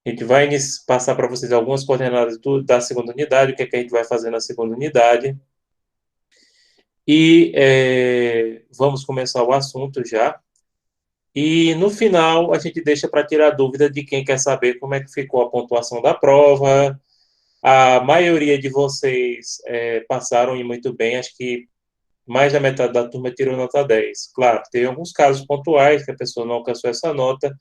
A gente vai passar para vocês algumas coordenadas da segunda unidade, o que é que a gente vai fazer na segunda unidade. E vamos começar o assunto já. E no final, a gente deixa para tirar dúvida de quem quer saber como é que ficou a pontuação da prova. A maioria de vocês passaram e muito bem, acho que mais da metade da turma tirou nota 10. Claro, tem alguns casos pontuais que a pessoa não alcançou essa nota,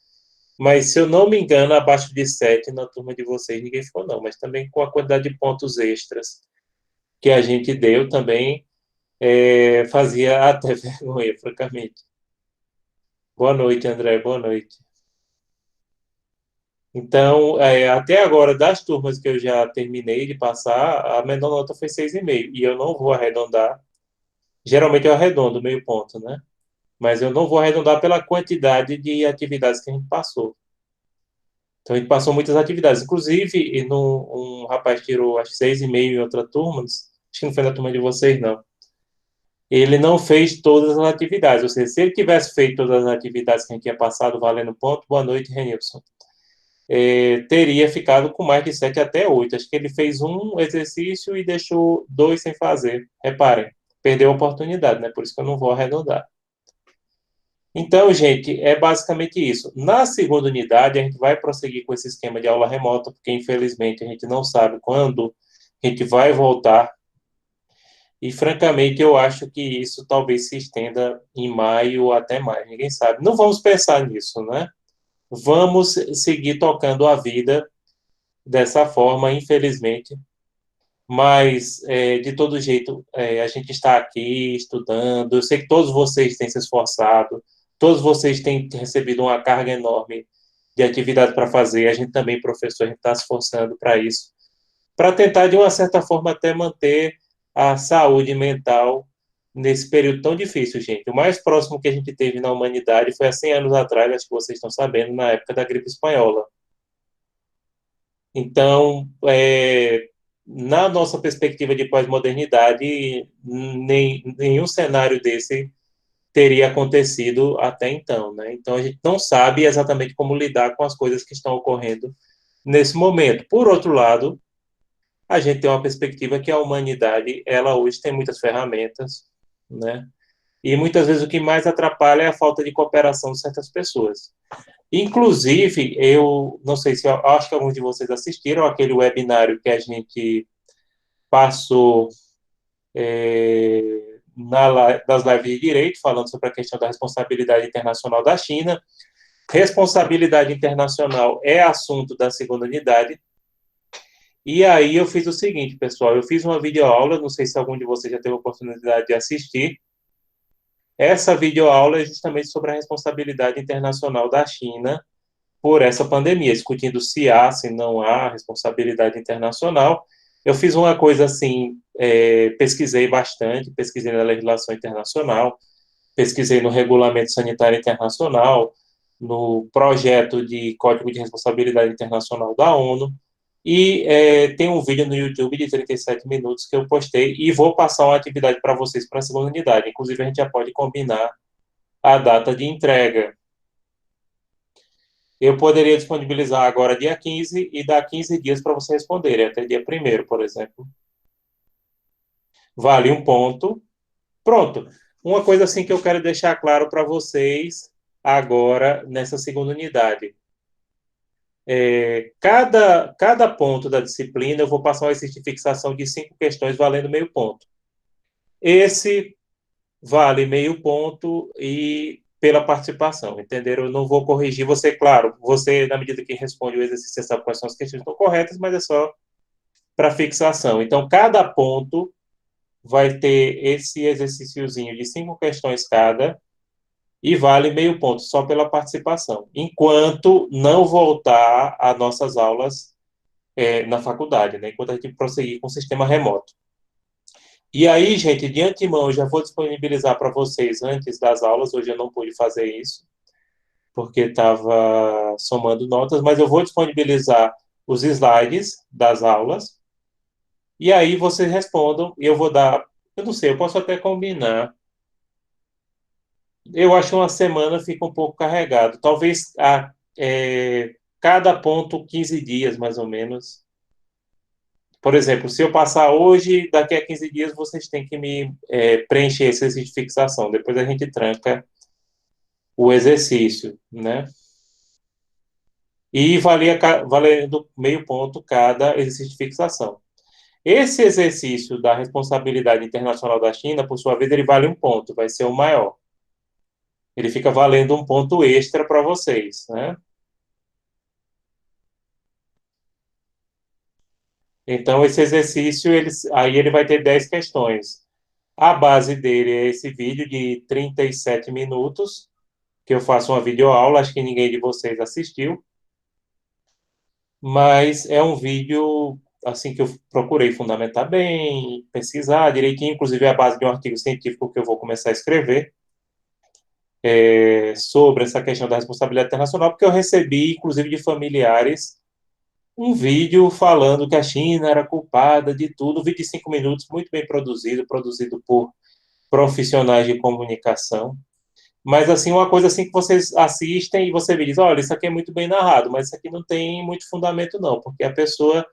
mas se eu não me engano, abaixo de 7 na turma de vocês ninguém ficou, não. Mas também com a quantidade de pontos extras que a gente deu também, fazia até vergonha, francamente. Boa noite, André, boa noite. Então, até agora, das turmas que eu já terminei de passar, a menor nota foi 6,5. E eu não vou arredondar. Geralmente eu arredondo meio ponto, né? Mas eu não vou arredondar pela quantidade de atividades que a gente passou. Então, a gente passou muitas atividades. Inclusive, um rapaz tirou, acho que 6,5 em outra turma. Acho que não foi na turma de vocês, não. Ele não fez todas as atividades. Ou seja, se ele tivesse feito todas as atividades que a gente tinha passado valendo ponto, boa noite, Renilson. Teria ficado com mais de 7 até 8. Acho que ele fez um exercício e deixou dois sem fazer. Reparem, perdeu a oportunidade, né? Por isso que eu não vou arredondar. Então, gente, é basicamente isso. Na segunda unidade, a gente vai prosseguir com esse esquema de aula remota, porque infelizmente a gente não sabe quando a gente vai voltar. E, francamente, eu acho que isso talvez se estenda em maio ou até mais. Ninguém sabe. Não vamos pensar nisso, né? Vamos seguir tocando a vida dessa forma, infelizmente. Mas, de todo jeito, a gente está aqui estudando. Eu sei que todos vocês têm se esforçado, todos vocês têm recebido uma carga enorme de atividade para fazer. A gente também, professor, a gente está se esforçando para isso, para tentar, de uma certa forma, até manter a saúde mental nesse período tão difícil, gente. O mais próximo que a gente teve na humanidade foi há 100 anos atrás, acho que vocês estão sabendo, na época da gripe espanhola. Então, na nossa perspectiva de pós-modernidade, nenhum cenário desse teria acontecido até então, né? Então, a gente não sabe exatamente como lidar com as coisas que estão ocorrendo nesse momento. Por outro lado, a gente tem uma perspectiva que a humanidade, ela hoje tem muitas ferramentas, né? E muitas vezes o que mais atrapalha é a falta de cooperação de certas pessoas. Inclusive, eu não sei se eu acho que alguns de vocês assistiram aquele webinário que a gente passou das lives de direito, falando sobre a questão da responsabilidade internacional da China. Responsabilidade internacional é assunto da segunda unidade. E aí eu fiz o seguinte, pessoal, eu fiz uma videoaula, não sei se algum de vocês já teve a oportunidade de assistir. Essa videoaula é justamente sobre a responsabilidade internacional da China por essa pandemia, discutindo se há, se não há responsabilidade internacional. Eu fiz uma coisa assim, pesquisei bastante, pesquisei na legislação internacional, pesquisei no Regulamento Sanitário Internacional, no projeto de Código de Responsabilidade Internacional da ONU, e tem um vídeo no YouTube de 37 minutos que eu postei e vou passar uma atividade para vocês para a segunda unidade. Inclusive, a gente já pode combinar a data de entrega. Eu poderia disponibilizar agora dia 15 e dar 15 dias para vocês responderem, até dia 1º, por exemplo. Vale um ponto. Pronto. Uma coisa assim que eu quero deixar claro para vocês agora nessa segunda unidade. Cada ponto da disciplina eu vou passar um exercício de fixação de 5 questões valendo meio ponto. Esse vale meio ponto e pela participação, entenderam? Eu não vou corrigir você, claro, você, na medida que responde o exercício, você sabe quais são as questões que estão corretas, mas é só para fixação. Então, cada ponto vai ter esse exercíciozinho de 5 questões cada e vale meio ponto só pela participação, enquanto não voltar às nossas aulas na faculdade, né? Enquanto a gente prosseguir com o sistema remoto. E aí, gente, de antemão, eu já vou disponibilizar para vocês antes das aulas. Hoje eu não pude fazer isso, porque estava somando notas, mas eu vou disponibilizar os slides das aulas. E aí vocês respondam, e eu vou dar, eu não sei, eu posso até combinar. Eu acho que uma semana fica um pouco carregado. Talvez cada ponto 15 dias, mais ou menos. Por exemplo, se eu passar hoje, daqui a 15 dias vocês têm que me preencher esse exercício de fixação. Depois a gente tranca o exercício, né? E valendo meio ponto cada exercício de fixação. Esse exercício da responsabilidade internacional da China, por sua vez, ele vale um ponto, vai ser o maior. Ele fica valendo um ponto extra para vocês, né? Então, esse exercício, aí ele vai ter 10 questões. A base dele é esse vídeo de 37 minutos, que eu faço uma videoaula, acho que ninguém de vocês assistiu, mas é um vídeo assim que eu procurei fundamentar bem, pesquisar direitinho, inclusive é a base de um artigo científico que eu vou começar a escrever sobre essa questão da responsabilidade internacional, porque eu recebi, inclusive de familiares, um vídeo falando que a China era culpada de tudo, um vídeo de 5 minutos, muito bem produzido, produzido por profissionais de comunicação. Mas, assim, uma coisa assim que vocês assistem e você me diz, olha, isso aqui é muito bem narrado, mas isso aqui não tem muito fundamento, não, porque a pessoa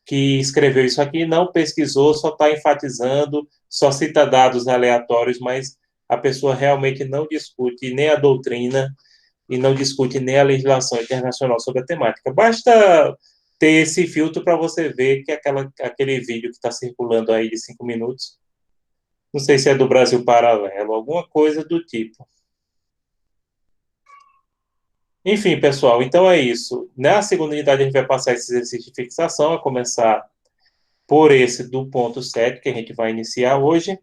que escreveu isso aqui não pesquisou, só está enfatizando, só cita dados aleatórios, mas a pessoa realmente não discute nem a doutrina e não discute nem a legislação internacional sobre a temática. Basta ter esse filtro para você ver que aquele vídeo que está circulando aí de 5 minutos, não sei se é do Brasil Paralelo, alguma coisa do tipo. Enfim, pessoal, então é isso. Na segunda unidade, a gente vai passar esse exercício de fixação, a começar por esse do ponto 7, que a gente vai iniciar hoje.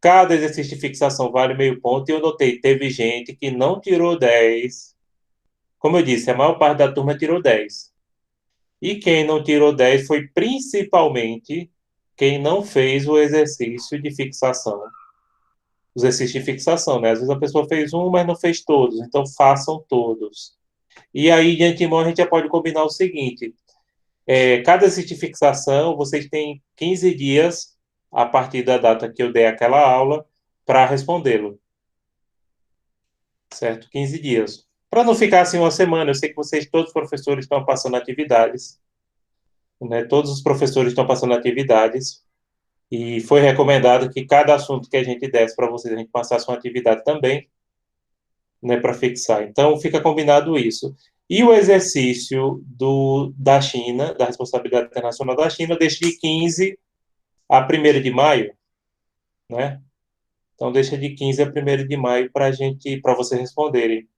Cada exercício de fixação vale meio ponto, e eu notei, teve gente que não tirou 10. Como eu disse, a maior parte da turma tirou 10. E quem não tirou 10 foi principalmente quem não fez o exercício de fixação. Os exercícios de fixação, né? Às vezes a pessoa fez um, mas não fez todos. Então, façam todos. E aí, de antemão, a gente já pode combinar o seguinte: cada exercício de fixação, vocês têm 15 dias, a partir da data que eu dei aquela aula, para respondê-lo. Certo? 15 dias. Para não ficar assim uma semana, eu sei que vocês, todos os professores, estão passando atividades. Né? Todos os professores estão passando atividades. E foi recomendado que cada assunto que a gente desse para vocês, a gente passasse uma atividade também, né, para fixar. Então, fica combinado isso. E o exercício da China, da responsabilidade internacional da China, deixa de 15 a 1º de maio, né? Então, deixa de 15 a 1º de maio para vocês responderem.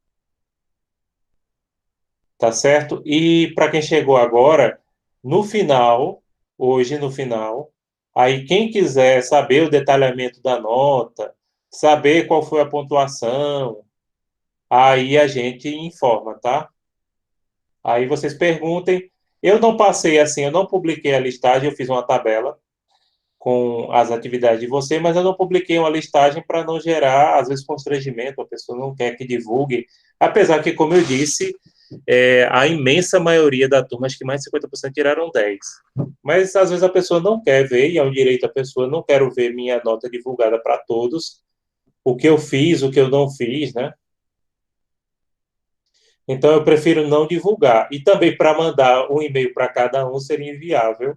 Tá certo? E para quem chegou agora, no final, hoje no final, aí quem quiser saber o detalhamento da nota, saber qual foi a pontuação, aí a gente informa, tá? Aí vocês perguntem. Eu não passei assim, eu não publiquei a listagem, eu fiz uma tabela com as atividades de você, mas eu não publiquei uma listagem para não gerar, às vezes, constrangimento, a pessoa não quer que divulgue. Apesar que, como eu disse, a imensa maioria da turma, acho que mais de 50% tiraram 10. Mas, às vezes, a pessoa não quer ver, e é um direito da pessoa, não quero ver minha nota divulgada para todos, o que eu fiz, o que eu não fiz, né? Então, eu prefiro não divulgar. E também, para mandar um e-mail para cada um, seria inviável.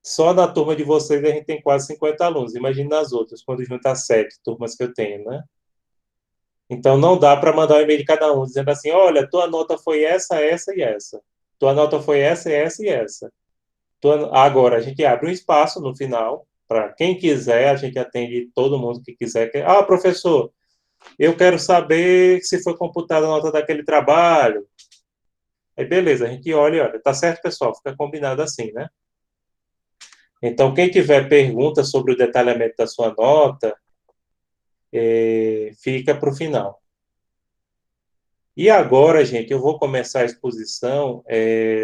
Só na turma de vocês a gente tem quase 50 alunos. Imagine nas outras, quando juntar 7 turmas que eu tenho, né? Então, não dá para mandar um e-mail de cada um, dizendo assim, olha, tua nota foi essa e essa. Tua nota foi essa e essa. Agora, a gente abre um espaço no final, para quem quiser, a gente atende todo mundo que quiser. Ah, professor, eu quero saber se foi computada a nota daquele trabalho. Aí, beleza, a gente olha e olha. Tá certo, pessoal? Fica combinado assim, né? Então, quem tiver perguntas sobre o detalhamento da sua nota, fica para o final. E agora, gente, eu vou começar a exposição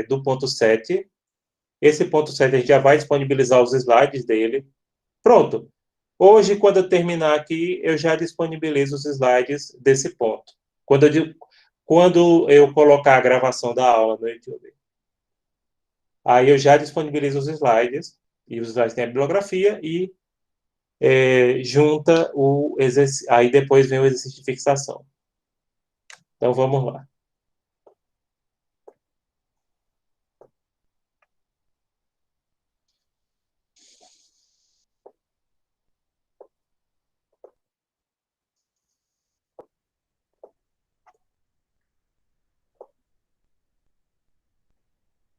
do ponto 7. Esse ponto 7 a gente já vai disponibilizar os slides dele. Pronto. Hoje, quando eu terminar aqui, eu já disponibilizo os slides desse ponto. Quando eu colocar a gravação da aula no YouTube. Aí eu já disponibilizo os slides, e os slides têm a bibliografia, e junta o exercício. Aí depois vem o exercício de fixação. Então vamos lá.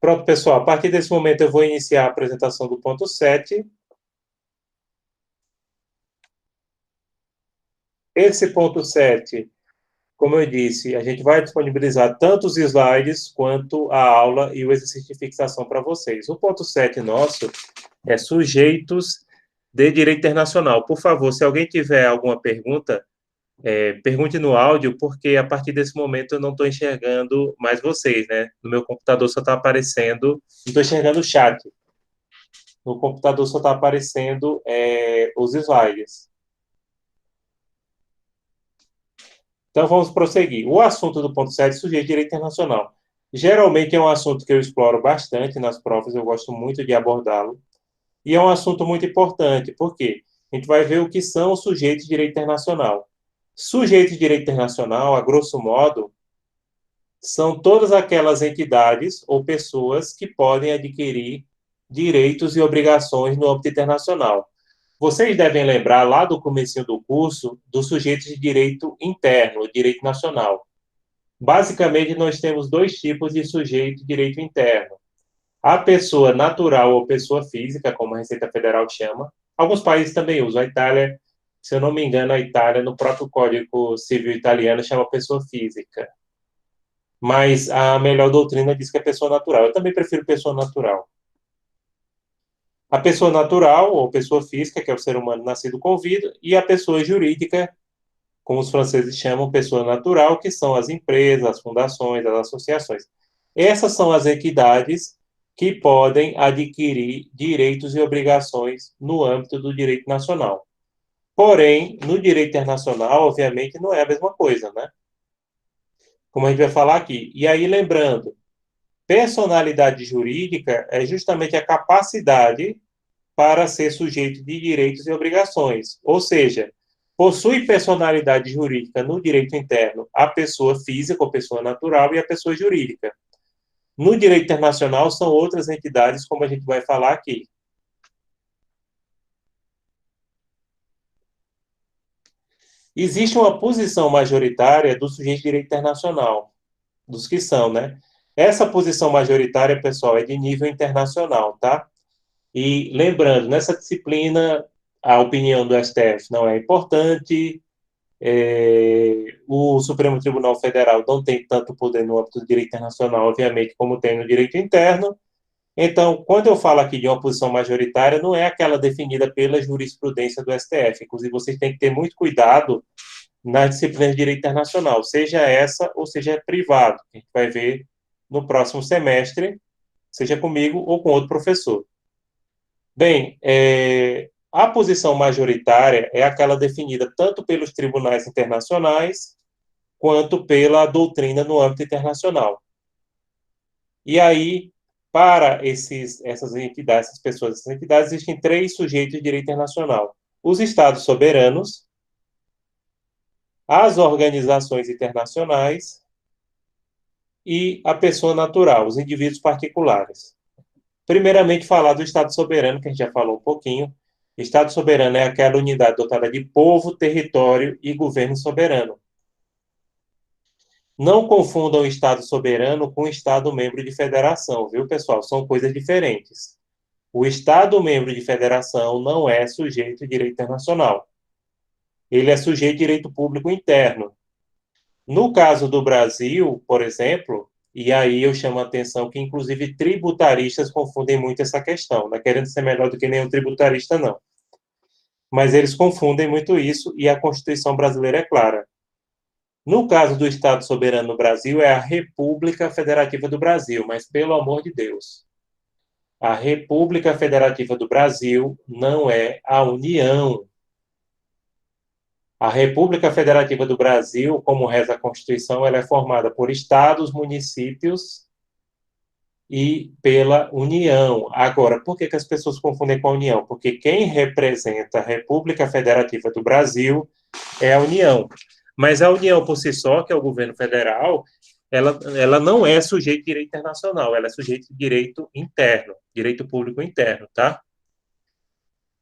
Pronto, pessoal, a partir desse momento eu vou iniciar a apresentação do ponto 7. Esse ponto 7, como eu disse, a gente vai disponibilizar tanto os slides quanto a aula e o exercício de fixação para vocês. O ponto 7 nosso é sujeitos de direito internacional. Por favor, se alguém tiver alguma pergunta, pergunte no áudio, porque a partir desse momento eu não estou enxergando mais vocês, né? No meu computador só está aparecendo, não estou enxergando o chat. No computador só está aparecendo os slides. Então, vamos prosseguir. O assunto do ponto 7, sujeito de direito internacional. Geralmente é um assunto que eu exploro bastante nas provas, eu gosto muito de abordá-lo. E é um assunto muito importante, porque a gente vai ver o que são os sujeitos de direito internacional. Sujeitos de direito internacional, a grosso modo, são todas aquelas entidades ou pessoas que podem adquirir direitos e obrigações no âmbito internacional. Vocês devem lembrar lá do comecinho do curso dos sujeitos de direito interno, direito nacional. Basicamente, nós temos dois tipos de sujeito de direito interno. A pessoa natural ou pessoa física, como a Receita Federal chama. Alguns países também usam. A Itália, se eu não me engano, a Itália, no próprio Código Civil italiano, chama pessoa física. Mas a melhor doutrina diz que é pessoa natural. Eu também prefiro pessoa natural. A pessoa natural, ou pessoa física, que é o ser humano nascido com vida, e a pessoa jurídica, como os franceses chamam, pessoa natural, que são as empresas, as fundações, as associações. Essas são as entidades que podem adquirir direitos e obrigações no âmbito do direito nacional. Porém, no direito internacional, obviamente, não é a mesma coisa, né? Como a gente vai falar aqui. E aí, lembrando, personalidade jurídica é justamente a capacidade para ser sujeito de direitos e obrigações. Ou seja, possui personalidade jurídica no direito interno a pessoa física ou pessoa natural e a pessoa jurídica. No direito internacional, são outras entidades, como a gente vai falar aqui. Existe uma posição majoritária do sujeito de direito internacional, dos que são, né? Essa posição majoritária, pessoal, é de nível internacional, tá? E lembrando, nessa disciplina, a opinião do STF não é importante, o Supremo Tribunal Federal não tem tanto poder no âmbito do direito internacional, obviamente, como tem no direito interno. Então, quando eu falo aqui de uma posição majoritária, não é aquela definida pela jurisprudência do STF. Inclusive, vocês têm que ter muito cuidado nas disciplinas de direito internacional, seja essa ou seja privado, que a gente vai ver no próximo semestre, seja comigo ou com outro professor. Bem, a posição majoritária é aquela definida tanto pelos tribunais internacionais quanto pela doutrina no âmbito internacional. E aí, para essas entidades, essas pessoas, essas entidades, existem três sujeitos de direito internacional: os Estados soberanos, as organizações internacionais e a pessoa natural, os indivíduos particulares. Primeiramente, falar do Estado soberano, que a gente já falou um pouquinho. Estado soberano é aquela unidade dotada de povo, território e governo soberano. Não confundam o Estado soberano com o Estado membro de federação, viu, pessoal? São coisas diferentes. O Estado membro de federação não é sujeito de direito internacional. Ele é sujeito de direito público interno. No caso do Brasil, por exemplo, e aí eu chamo a atenção que, inclusive, tributaristas confundem muito essa questão, não é querendo ser melhor do que nenhum tributarista, não. Mas eles confundem muito isso e a Constituição brasileira é clara. No caso do Estado soberano no Brasil, é a República Federativa do Brasil, mas pelo amor de Deus, a República Federativa do Brasil não é a União. A República Federativa do Brasil, como reza a Constituição, ela é formada por estados, municípios e pela União. Agora, por que as pessoas confundem com a União? Porque quem representa a República Federativa do Brasil é a União. Mas a União por si só, que é o governo federal, ela não é sujeito de direito internacional, ela é sujeito de direito interno, direito público interno, tá?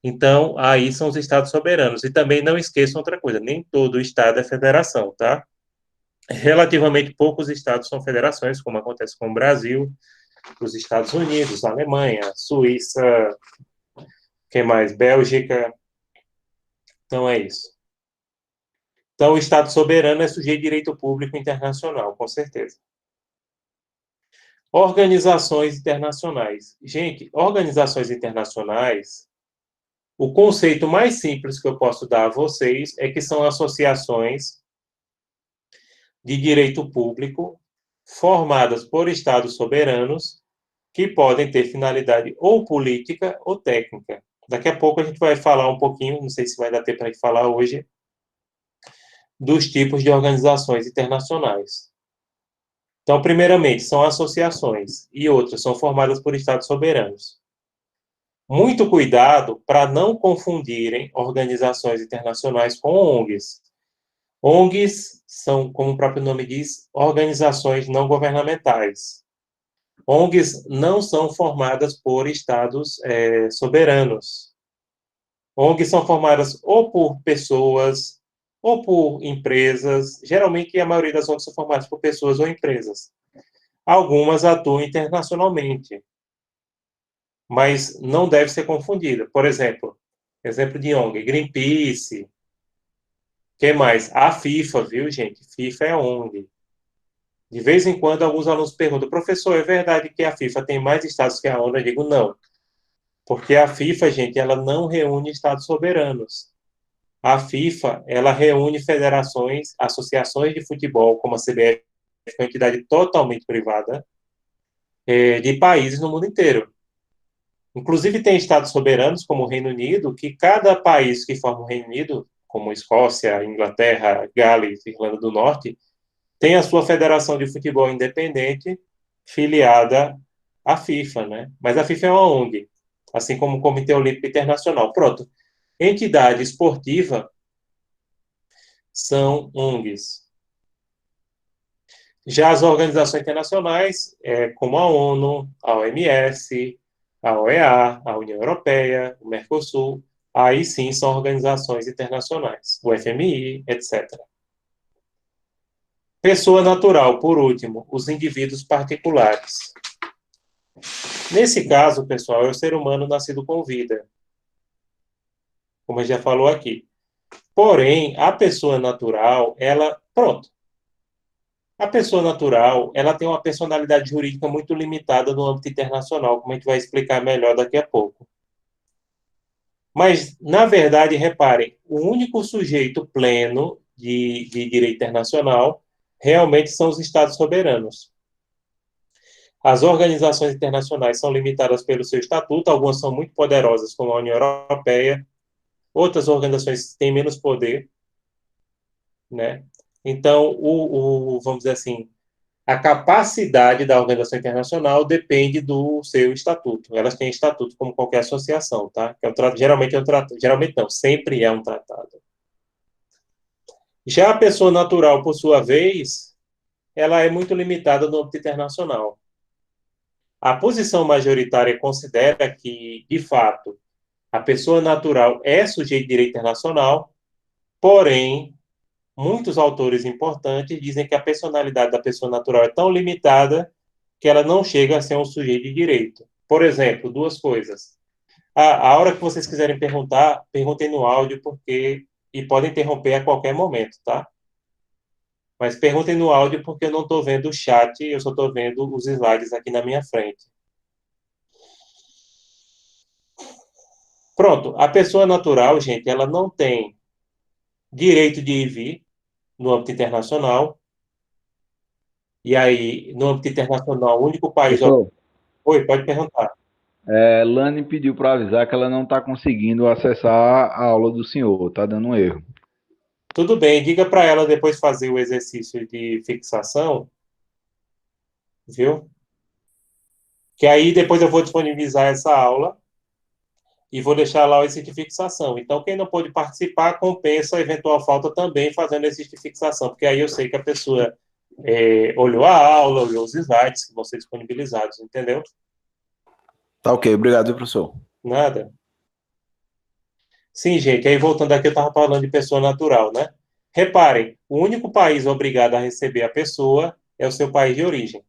Então, aí são os estados soberanos. E também não esqueçam outra coisa, nem todo estado é federação, tá? Relativamente poucos estados são federações, como acontece com o Brasil, os Estados Unidos, Alemanha, Suíça, que mais? Bélgica. Então, é isso. Então, o Estado soberano é sujeito de direito público internacional, com certeza. Organizações internacionais. Gente, organizações internacionais, o conceito mais simples que eu posso dar a vocês é que são associações de direito público formadas por estados soberanos que podem ter finalidade ou política ou técnica. Daqui a pouco a gente vai falar um pouquinho, não sei se vai dar tempo para a gente falar hoje, dos tipos de organizações internacionais. Então, primeiramente, são associações e outras são formadas por estados soberanos. Muito cuidado para não confundirem organizações internacionais com ONGs. ONGs são, como o próprio nome diz, organizações não governamentais. ONGs não são formadas por estados soberanos. ONGs são formadas ou por pessoas ou por empresas. Geralmente, a maioria das ONGs são formadas por pessoas ou empresas. Algumas atuam internacionalmente, mas não deve ser confundida. Por exemplo, exemplo de ONG, Greenpeace. Que mais? A FIFA, viu, gente? FIFA é ONG. De vez em quando, alguns alunos perguntam, professor, é verdade que a FIFA tem mais estados que a ONU? Eu digo, não. Porque a FIFA, gente, ela não reúne estados soberanos. A FIFA, ela reúne federações, associações de futebol, como a CBF, que é uma entidade totalmente privada, de países no mundo inteiro. Inclusive, tem estados soberanos, como o Reino Unido, que cada país que forma o Reino Unido, como Escócia, Inglaterra, Gales, Irlanda do Norte, tem a sua federação de futebol independente, filiada à FIFA, né? Mas a FIFA é uma ONG, assim como o Comitê Olímpico Internacional. Pronto. Entidade esportiva são ONGs. Já as organizações internacionais, como a ONU, a OMS, a OEA, a União Europeia, o Mercosul, aí sim são organizações internacionais, o FMI, etc. Pessoa natural, por último, os indivíduos particulares. Nesse caso, pessoal, é o ser humano nascido com vida, como a gente já falou aqui. Porém, a pessoa natural, pronto. A pessoa natural, ela tem uma personalidade jurídica muito limitada no âmbito internacional, como a gente vai explicar melhor daqui a pouco. Mas, na verdade, reparem, o único sujeito pleno de direito internacional realmente são os estados soberanos. As organizações internacionais são limitadas pelo seu estatuto, algumas são muito poderosas, como a União Europeia, outras organizações têm menos poder, né? Então, vamos dizer assim, a capacidade da organização internacional depende do seu estatuto. Elas têm estatuto como qualquer associação, tá? Geralmente é um tratado, geralmente não, sempre é um tratado. Já a pessoa natural, por sua vez, ela é muito limitada no âmbito internacional. A posição majoritária considera que, de fato, a pessoa natural é sujeito de direito internacional, porém, muitos autores importantes dizem que a personalidade da pessoa natural é tão limitada que ela não chega a ser um sujeito de direito. Por exemplo, duas coisas. A hora que vocês quiserem perguntar, perguntem no áudio, e podem interromper a qualquer momento, tá? Mas perguntem no áudio porque eu não estou vendo o chat, eu só estou vendo os slides aqui na minha frente. Pronto, a pessoa natural, gente, ela não tem direito de ir e vir no âmbito internacional. E aí, no âmbito internacional, o único país. Professor, Oi, pode perguntar. Lani pediu para avisar que ela não está conseguindo acessar a aula do senhor, está dando um erro. Tudo bem, diga para ela depois fazer o exercício de fixação, viu? Que aí depois eu vou disponibilizar essa aula e vou deixar lá o exercício de fixação. Então, quem não pôde participar, compensa a eventual falta também fazendo exercício de fixação, porque aí eu sei que a pessoa olhou a aula, olhou os slides que vão ser disponibilizados, entendeu? Tá ok, obrigado, professor. Nada. Sim, gente, aí voltando aqui, eu estava falando de pessoa natural, né? Reparem, o único país obrigado a receber a pessoa é o seu país de origem.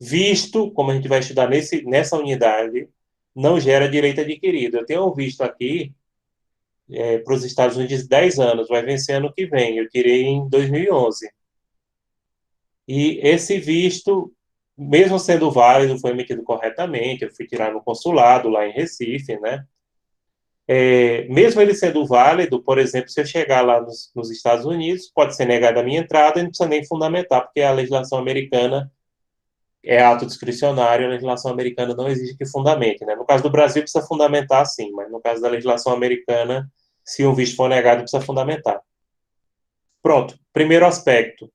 Visto, como a gente vai estudar nessa unidade, não gera direito adquirido. Eu tenho um visto aqui para os Estados Unidos de 10 anos, vai vencer ano que vem. Eu tirei em 2011. E esse visto, mesmo sendo válido, foi emitido corretamente. Eu fui tirar no consulado lá em Recife, né? Mesmo ele sendo válido, por exemplo, se eu chegar lá nos Estados Unidos, pode ser negada a minha entrada e não precisa nem fundamentar, porque a legislação americana é ato discricionário, a legislação americana não exige que fundamente, né? No caso do Brasil, precisa fundamentar, sim, mas no caso da legislação americana, se um visto for negado, precisa fundamentar. Pronto, primeiro aspecto.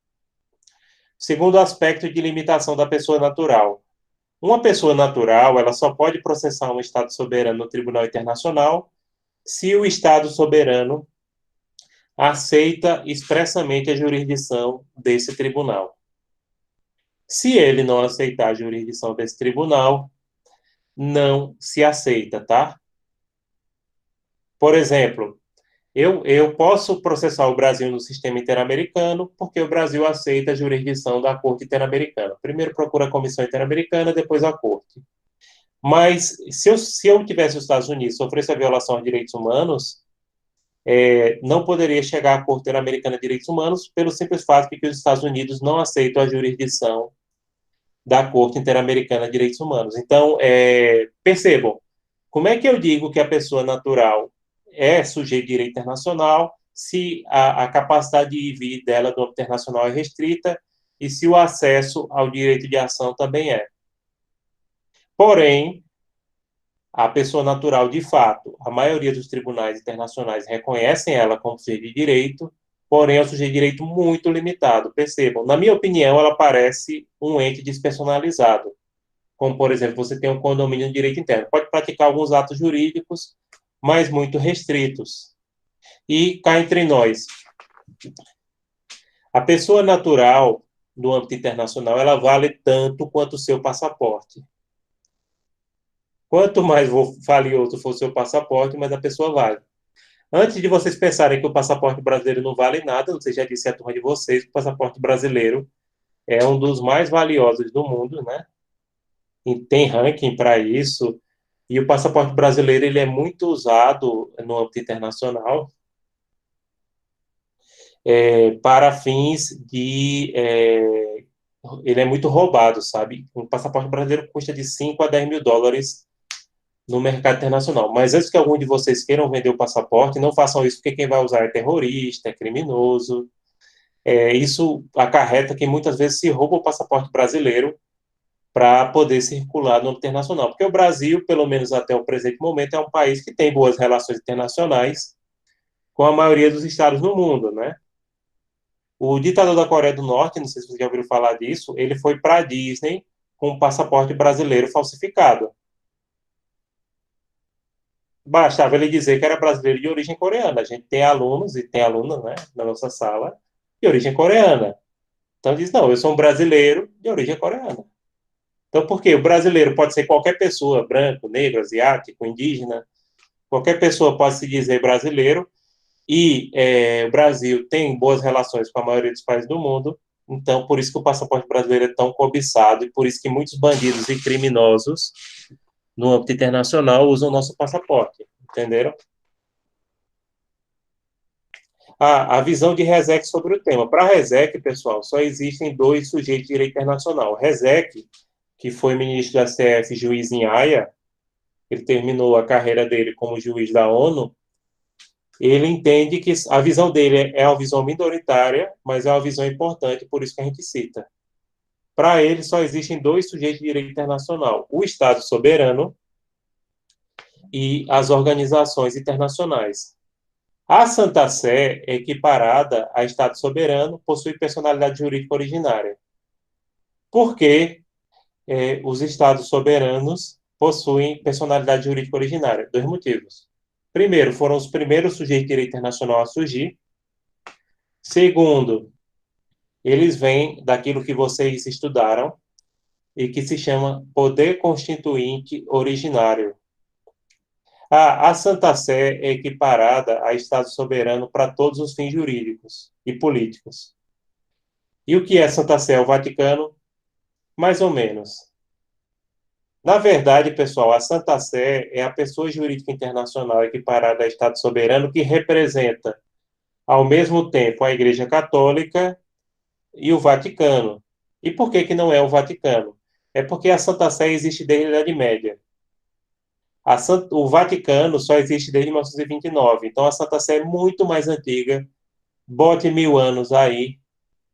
Segundo aspecto de limitação da pessoa natural. Uma pessoa natural, ela só pode processar um Estado soberano no Tribunal Internacional se o Estado soberano aceita expressamente a jurisdição desse tribunal. Se ele não aceitar a jurisdição desse tribunal, não se aceita, tá? Por exemplo, eu posso processar o Brasil no sistema interamericano porque o Brasil aceita a jurisdição da Corte Interamericana. Primeiro procura a Comissão Interamericana, depois a Corte. Mas se eu tivesse os Estados Unidos sofresse a violação aos direitos humanos, não poderia chegar à Corte Interamericana de Direitos Humanos pelo simples fato de que os Estados Unidos não aceitam a jurisdição da Corte Interamericana de Direitos Humanos. Então, percebam, como é que eu digo que a pessoa natural é sujeito de direito internacional se a capacidade de ir e vir dela do âmbito internacional é restrita e se o acesso ao direito de ação também é? Porém, a pessoa natural, de fato, a maioria dos tribunais internacionais reconhecem ela como sujeito de direito, porém é um sujeito de direito muito limitado. Percebam, na minha opinião, ela parece um ente despersonalizado. Como, por exemplo, você tem um condomínio de direito interno. Pode praticar alguns atos jurídicos, mas muito restritos. E cá entre nós, a pessoa natural no âmbito internacional, ela vale tanto quanto o seu passaporte. Quanto mais valioso for o seu passaporte, mais a pessoa vale. Antes de vocês pensarem que o passaporte brasileiro não vale nada, você já disse a turma de vocês que o passaporte brasileiro é um dos mais valiosos do mundo, né? E tem ranking para isso. E o passaporte brasileiro ele é muito usado no âmbito internacional para fins de. Ele é muito roubado, sabe? Um passaporte brasileiro custa de 5 a 10 mil dólares no mercado internacional. Mas antes que algum de vocês queiram vender o passaporte, não façam isso, porque quem vai usar é terrorista, é criminoso. Isso acarreta que muitas vezes se rouba o passaporte brasileiro para poder circular no internacional. Porque o Brasil, pelo menos até o presente momento, é um país que tem boas relações internacionais com a maioria dos estados no mundo, né? O ditador da Coreia do Norte, não sei se você já ouviu falar disso, ele foi para a Disney com um passaporte brasileiro falsificado. Bastava ele dizer que era brasileiro de origem coreana. A gente tem alunos e tem aluna, né, na nossa sala de origem coreana. Então diz, não, eu sou um brasileiro de origem coreana. Então por quê? O brasileiro pode ser qualquer pessoa, branco, negro, asiático, indígena, qualquer pessoa pode se dizer brasileiro, e o Brasil tem boas relações com a maioria dos países do mundo, então por isso que o passaporte brasileiro é tão cobiçado, e por isso que muitos bandidos e criminosos no âmbito internacional usam o nosso passaporte, entenderam? A visão de Rezec sobre o tema. Para Rezec, pessoal, só existem dois sujeitos de direito internacional. Rezec, que foi ministro da CF, juiz em Haia, ele terminou a carreira dele como juiz da ONU, ele entende que a visão dele é uma visão minoritária, mas é uma visão importante, por isso que a gente cita. Para ele, só existem dois sujeitos de direito internacional: o Estado soberano e as organizações internacionais. A Santa Sé é equiparada a Estado soberano, possui personalidade jurídica originária. Por que os Estados soberanos possuem personalidade jurídica originária? Dois motivos. Primeiro, foram os primeiros sujeitos de direito internacional a surgir. Segundo, eles vêm daquilo que vocês estudaram e que se chama poder constituinte originário. A Santa Sé é equiparada a Estado soberano para todos os fins jurídicos e políticos. E o que é Santa Sé? O Vaticano Mais ou menos. Na verdade, pessoal, a Santa Sé é a pessoa jurídica internacional equiparada a Estado soberano que representa, ao mesmo tempo, a Igreja Católica e o Vaticano. E por que que não é o Vaticano? É porque a Santa Sé existe desde a Idade Média. O Vaticano só existe desde 1929. Então, a Santa Sé é muito mais antiga, bote 1000 anos aí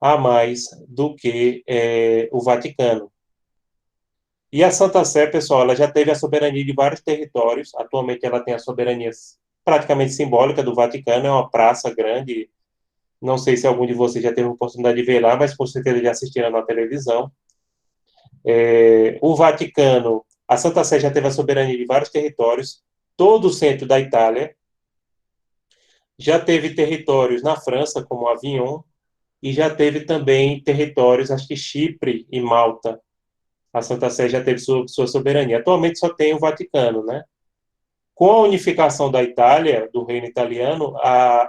a mais do que o Vaticano. E a Santa Sé, pessoal, ela já teve a soberania de vários territórios. Atualmente, ela tem a soberania praticamente simbólica do Vaticano, é uma praça grande. Não sei se algum de vocês já teve a oportunidade de ver lá, mas com certeza já assistiram na televisão. O Vaticano, a Santa Sé já teve a soberania de vários territórios, todo o centro da Itália. Já teve territórios na França, como Avignon, e já teve também territórios, acho que Chipre e Malta. A Santa Sé já teve sua soberania. Atualmente só tem o Vaticano, né? Com a unificação da Itália, do reino italiano,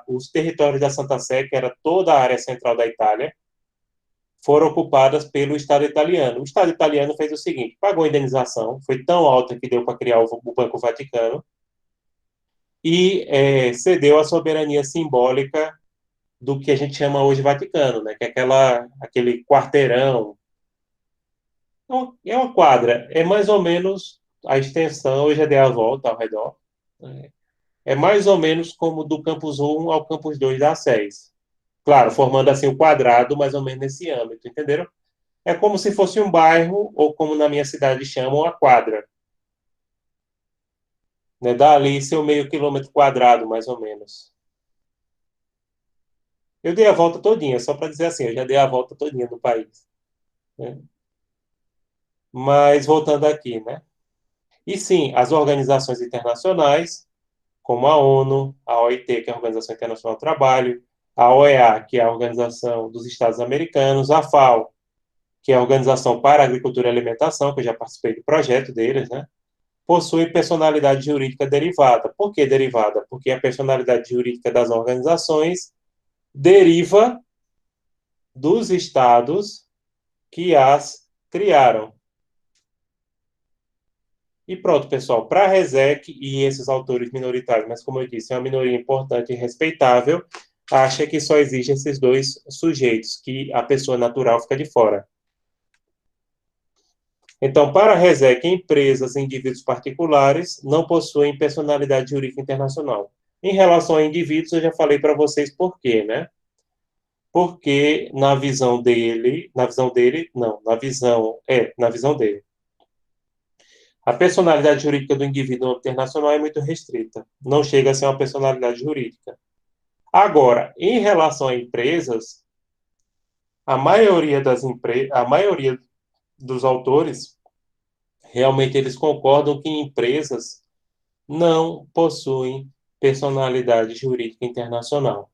os territórios da Santa Sé, que era toda a área central da Itália, foram ocupadas pelo Estado italiano. O Estado italiano fez o seguinte: pagou a indenização, foi tão alta que deu para criar o Banco Vaticano, e cedeu a soberania simbólica do que a gente chama hoje Vaticano, né? Que é aquele quarteirão. É uma quadra, é mais ou menos a extensão, eu já dei a volta ao redor. É mais ou menos como do campus 1 ao campus 2 da SES. Claro, formando assim o quadrado, mais ou menos nesse âmbito, entenderam? É como se fosse um bairro, ou como na minha cidade chamam, a quadra. Né? Dá ali seu meio quilômetro quadrado, mais ou menos. Eu dei a volta todinha, só para dizer assim, eu já dei a volta todinha no país. Né? Mas voltando aqui, né? E sim, as organizações internacionais, como a ONU, a OIT, que é a Organização Internacional do Trabalho, a OEA, que é a Organização dos Estados Americanos, a FAO, que é a Organização para a Agricultura e Alimentação, que eu já participei do projeto deles, né? Possuem personalidade jurídica derivada. Por que derivada? Porque a personalidade jurídica das organizações deriva dos estados que as criaram. E pronto, pessoal, para a RESEC e esses autores minoritários, mas como eu disse, é uma minoria importante e respeitável, acha que só existem esses dois sujeitos, que a pessoa natural fica de fora. Então, para a RESEC, empresas e indivíduos particulares não possuem personalidade jurídica internacional. Em relação a indivíduos, eu já falei para vocês por quê, né? Porque na visão dele, a personalidade jurídica do indivíduo internacional é muito restrita. Não chega a ser uma personalidade jurídica. Agora, em relação a empresas, a maioria dos autores realmente eles concordam que empresas não possuem personalidade jurídica internacional.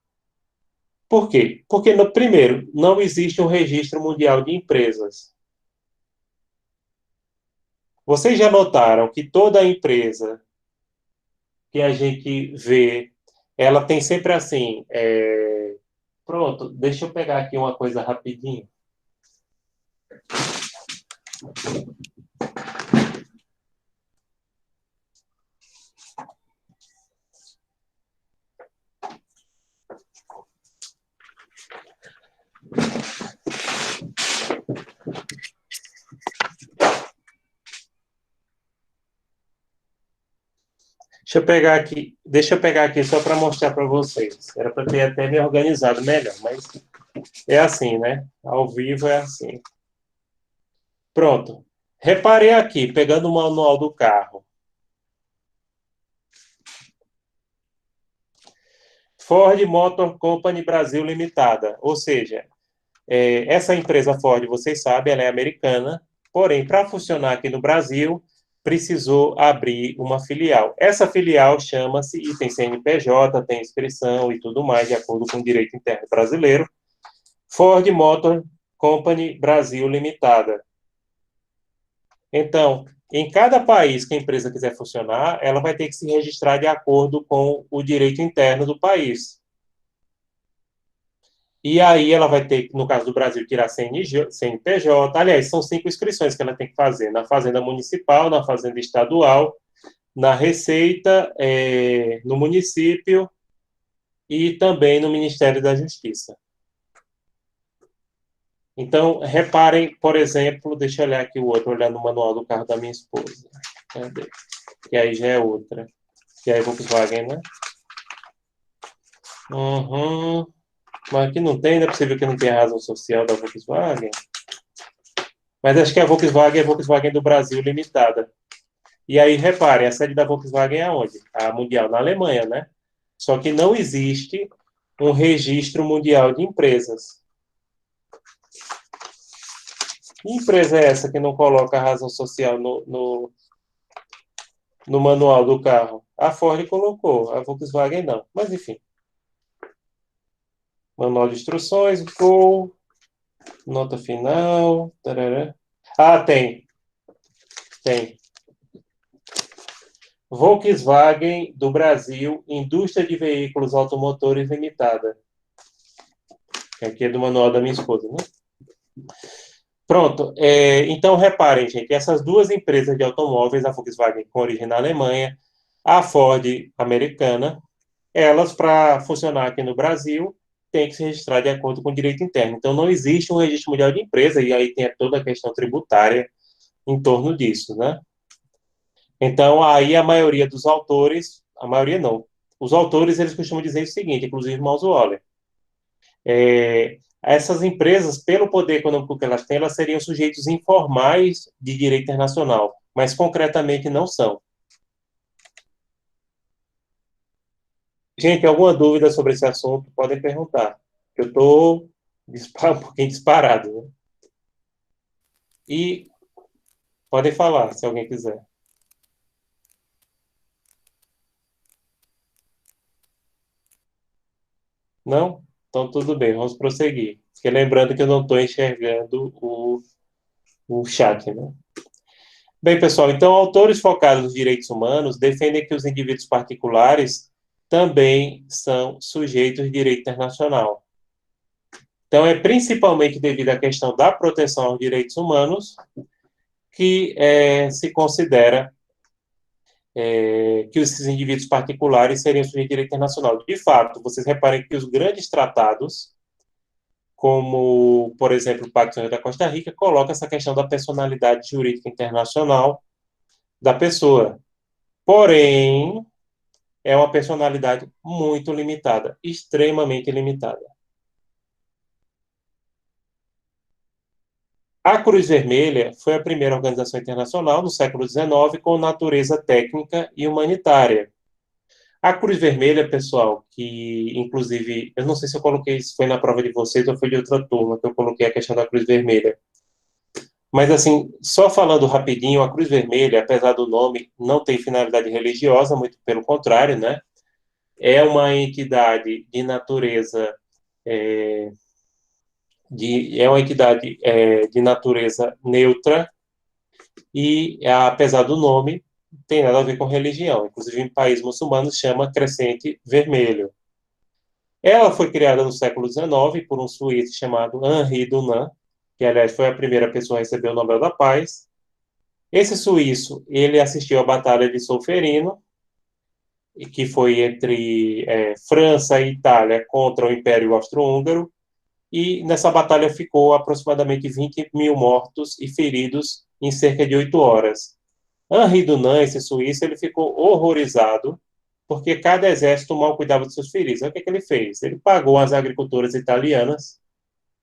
Por quê? Porque, primeiro, não existe um registro mundial de empresas. Vocês já notaram que toda empresa que a gente vê, ela tem sempre assim. Pronto, deixa eu pegar aqui uma coisa rapidinho. Deixa eu pegar aqui só para mostrar para vocês. Era para ter até me organizado melhor, mas é assim, né? Ao vivo é assim. Pronto. Reparei aqui, pegando o manual do carro. Ford Motor Company Brasil Limitada. Ou seja, essa empresa Ford, vocês sabem, ela é americana. Porém, para funcionar aqui no Brasil, precisou abrir uma filial. Essa filial chama-se, e tem CNPJ, tem inscrição e tudo mais, de acordo com o direito interno brasileiro, Ford Motor Company Brasil Limitada. Então, em cada país que a empresa quiser funcionar, ela vai ter que se registrar de acordo com o direito interno do país. E aí ela vai ter, no caso do Brasil, tirar CNG, CNPJ. Aliás, são 5 inscrições que ela tem que fazer: na Fazenda Municipal, na Fazenda Estadual, na Receita, no município e também no Ministério da Justiça. Então, reparem, por exemplo, deixa eu olhar aqui o outro, olhar no manual do carro da minha esposa. Cadê? Que aí já é outra. Que aí é Volkswagen, né? Uhum. Mas aqui não tem, não é possível que não tenha razão social da Volkswagen. Mas acho que a Volkswagen é a Volkswagen do Brasil Limitada. E aí, reparem, a sede da Volkswagen é onde? A Mundial, na Alemanha, né? Só que não existe um registro mundial de empresas. Que empresa é essa que não coloca a razão social no manual do carro? A Ford colocou, a Volkswagen não. Mas, enfim. Manual de instruções, Gol, nota final. Tarará. Ah, tem. Tem. Volkswagen do Brasil, Indústria de Veículos Automotores Limitada. Aqui é do manual da minha esposa, né? Pronto. Então, reparem, gente, essas duas empresas de automóveis, a Volkswagen com origem na Alemanha, a Ford americana, elas, para funcionar aqui no Brasil, têm que se registrar de acordo com o direito interno. Então, não existe um registro mundial de empresa, e aí tem toda a questão tributária em torno disso, né? Então, aí a maioria dos autores, a maioria não, os autores, eles costumam dizer o seguinte, inclusive Miles Waller, essas empresas, pelo poder econômico que elas têm, elas seriam sujeitos informais de direito internacional, mas concretamente não são. Gente, alguma dúvida sobre esse assunto, podem perguntar. Eu estou um pouquinho disparado, né? E podem falar, se alguém quiser. Não? Então, tudo bem, vamos prosseguir. Porque lembrando que eu não estou enxergando o chat, né? Bem, pessoal, então, autores focados nos direitos humanos defendem que os indivíduos particulares também são sujeitos de direito internacional. Então, é principalmente devido à questão da proteção aos direitos humanos que se considera que esses indivíduos particulares seriam sujeitos de direito internacional. De fato, vocês reparem que os grandes tratados, como, por exemplo, o Pacto da Costa Rica, coloca essa questão da personalidade jurídica internacional da pessoa. Porém, é uma personalidade muito limitada, extremamente limitada. A Cruz Vermelha foi a primeira organização internacional no século XIX com natureza técnica e humanitária. A Cruz Vermelha, pessoal, que inclusive, eu não sei se eu coloquei isso, foi na prova de vocês ou foi de outra turma que eu coloquei a questão da Cruz Vermelha. Mas, assim, só falando rapidinho, a Cruz Vermelha, apesar do nome, não tem finalidade religiosa, muito pelo contrário, né? É uma entidade de natureza é, é uma entidade de natureza neutra e, apesar do nome, tem nada a ver com religião. Inclusive, em país muçulmano, chama Crescente Vermelho. Ela foi criada no século XIX por um suíço chamado Henri Dunant, que, aliás, foi a primeira pessoa a receber o Nobel da Paz. Esse suíço, ele assistiu à Batalha de Solferino, que foi entre França e Itália contra o Império Austro-Húngaro, e nessa batalha ficou aproximadamente 20 mil mortos e feridos em cerca de 8 horas. Henri Dunant, esse suíço, ele ficou horrorizado porque cada exército mal cuidava dos seus feridos. Aí, o que, que ele fez? Ele pagou as agricultoras italianas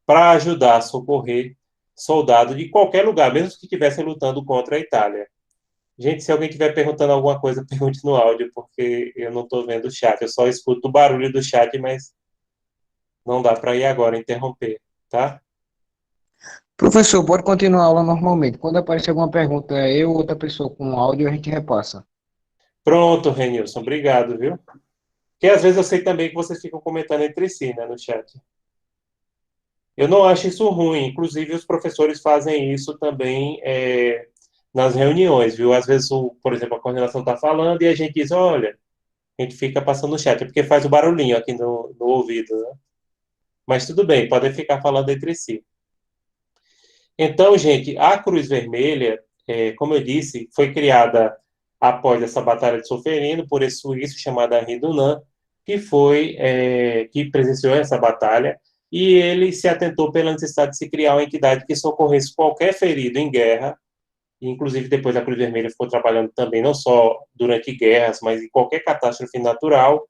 para ajudar a socorrer soldados de qualquer lugar, mesmo que estivessem lutando contra a Itália. Gente, se alguém estiver perguntando alguma coisa, pergunte no áudio, porque eu não estou vendo o chat. Eu só escuto o barulho do chat, mas não dá para ir agora interromper, tá? Professor, pode continuar a aula normalmente. Quando aparecer alguma pergunta, eu ou outra pessoa com áudio, a gente repassa. Pronto, Renilson, obrigado, viu? Porque às vezes eu sei também que vocês ficam comentando entre si, né, no chat. Eu não acho isso ruim, inclusive os professores fazem isso também nas reuniões, viu? Às vezes, por exemplo, a coordenação está falando e a gente diz, olha, a gente fica passando no chat, é porque faz o barulhinho aqui no ouvido, né? Mas tudo bem, podem ficar falando entre si. Então, gente, a Cruz Vermelha, como eu disse, foi criada após essa Batalha de Solferino por esse suíço chamado Henri Dunant, que presenciou essa batalha, e ele se atentou pela necessidade de se criar uma entidade que socorresse qualquer ferido em guerra, inclusive depois a Cruz Vermelha ficou trabalhando também não só durante guerras, mas em qualquer catástrofe natural,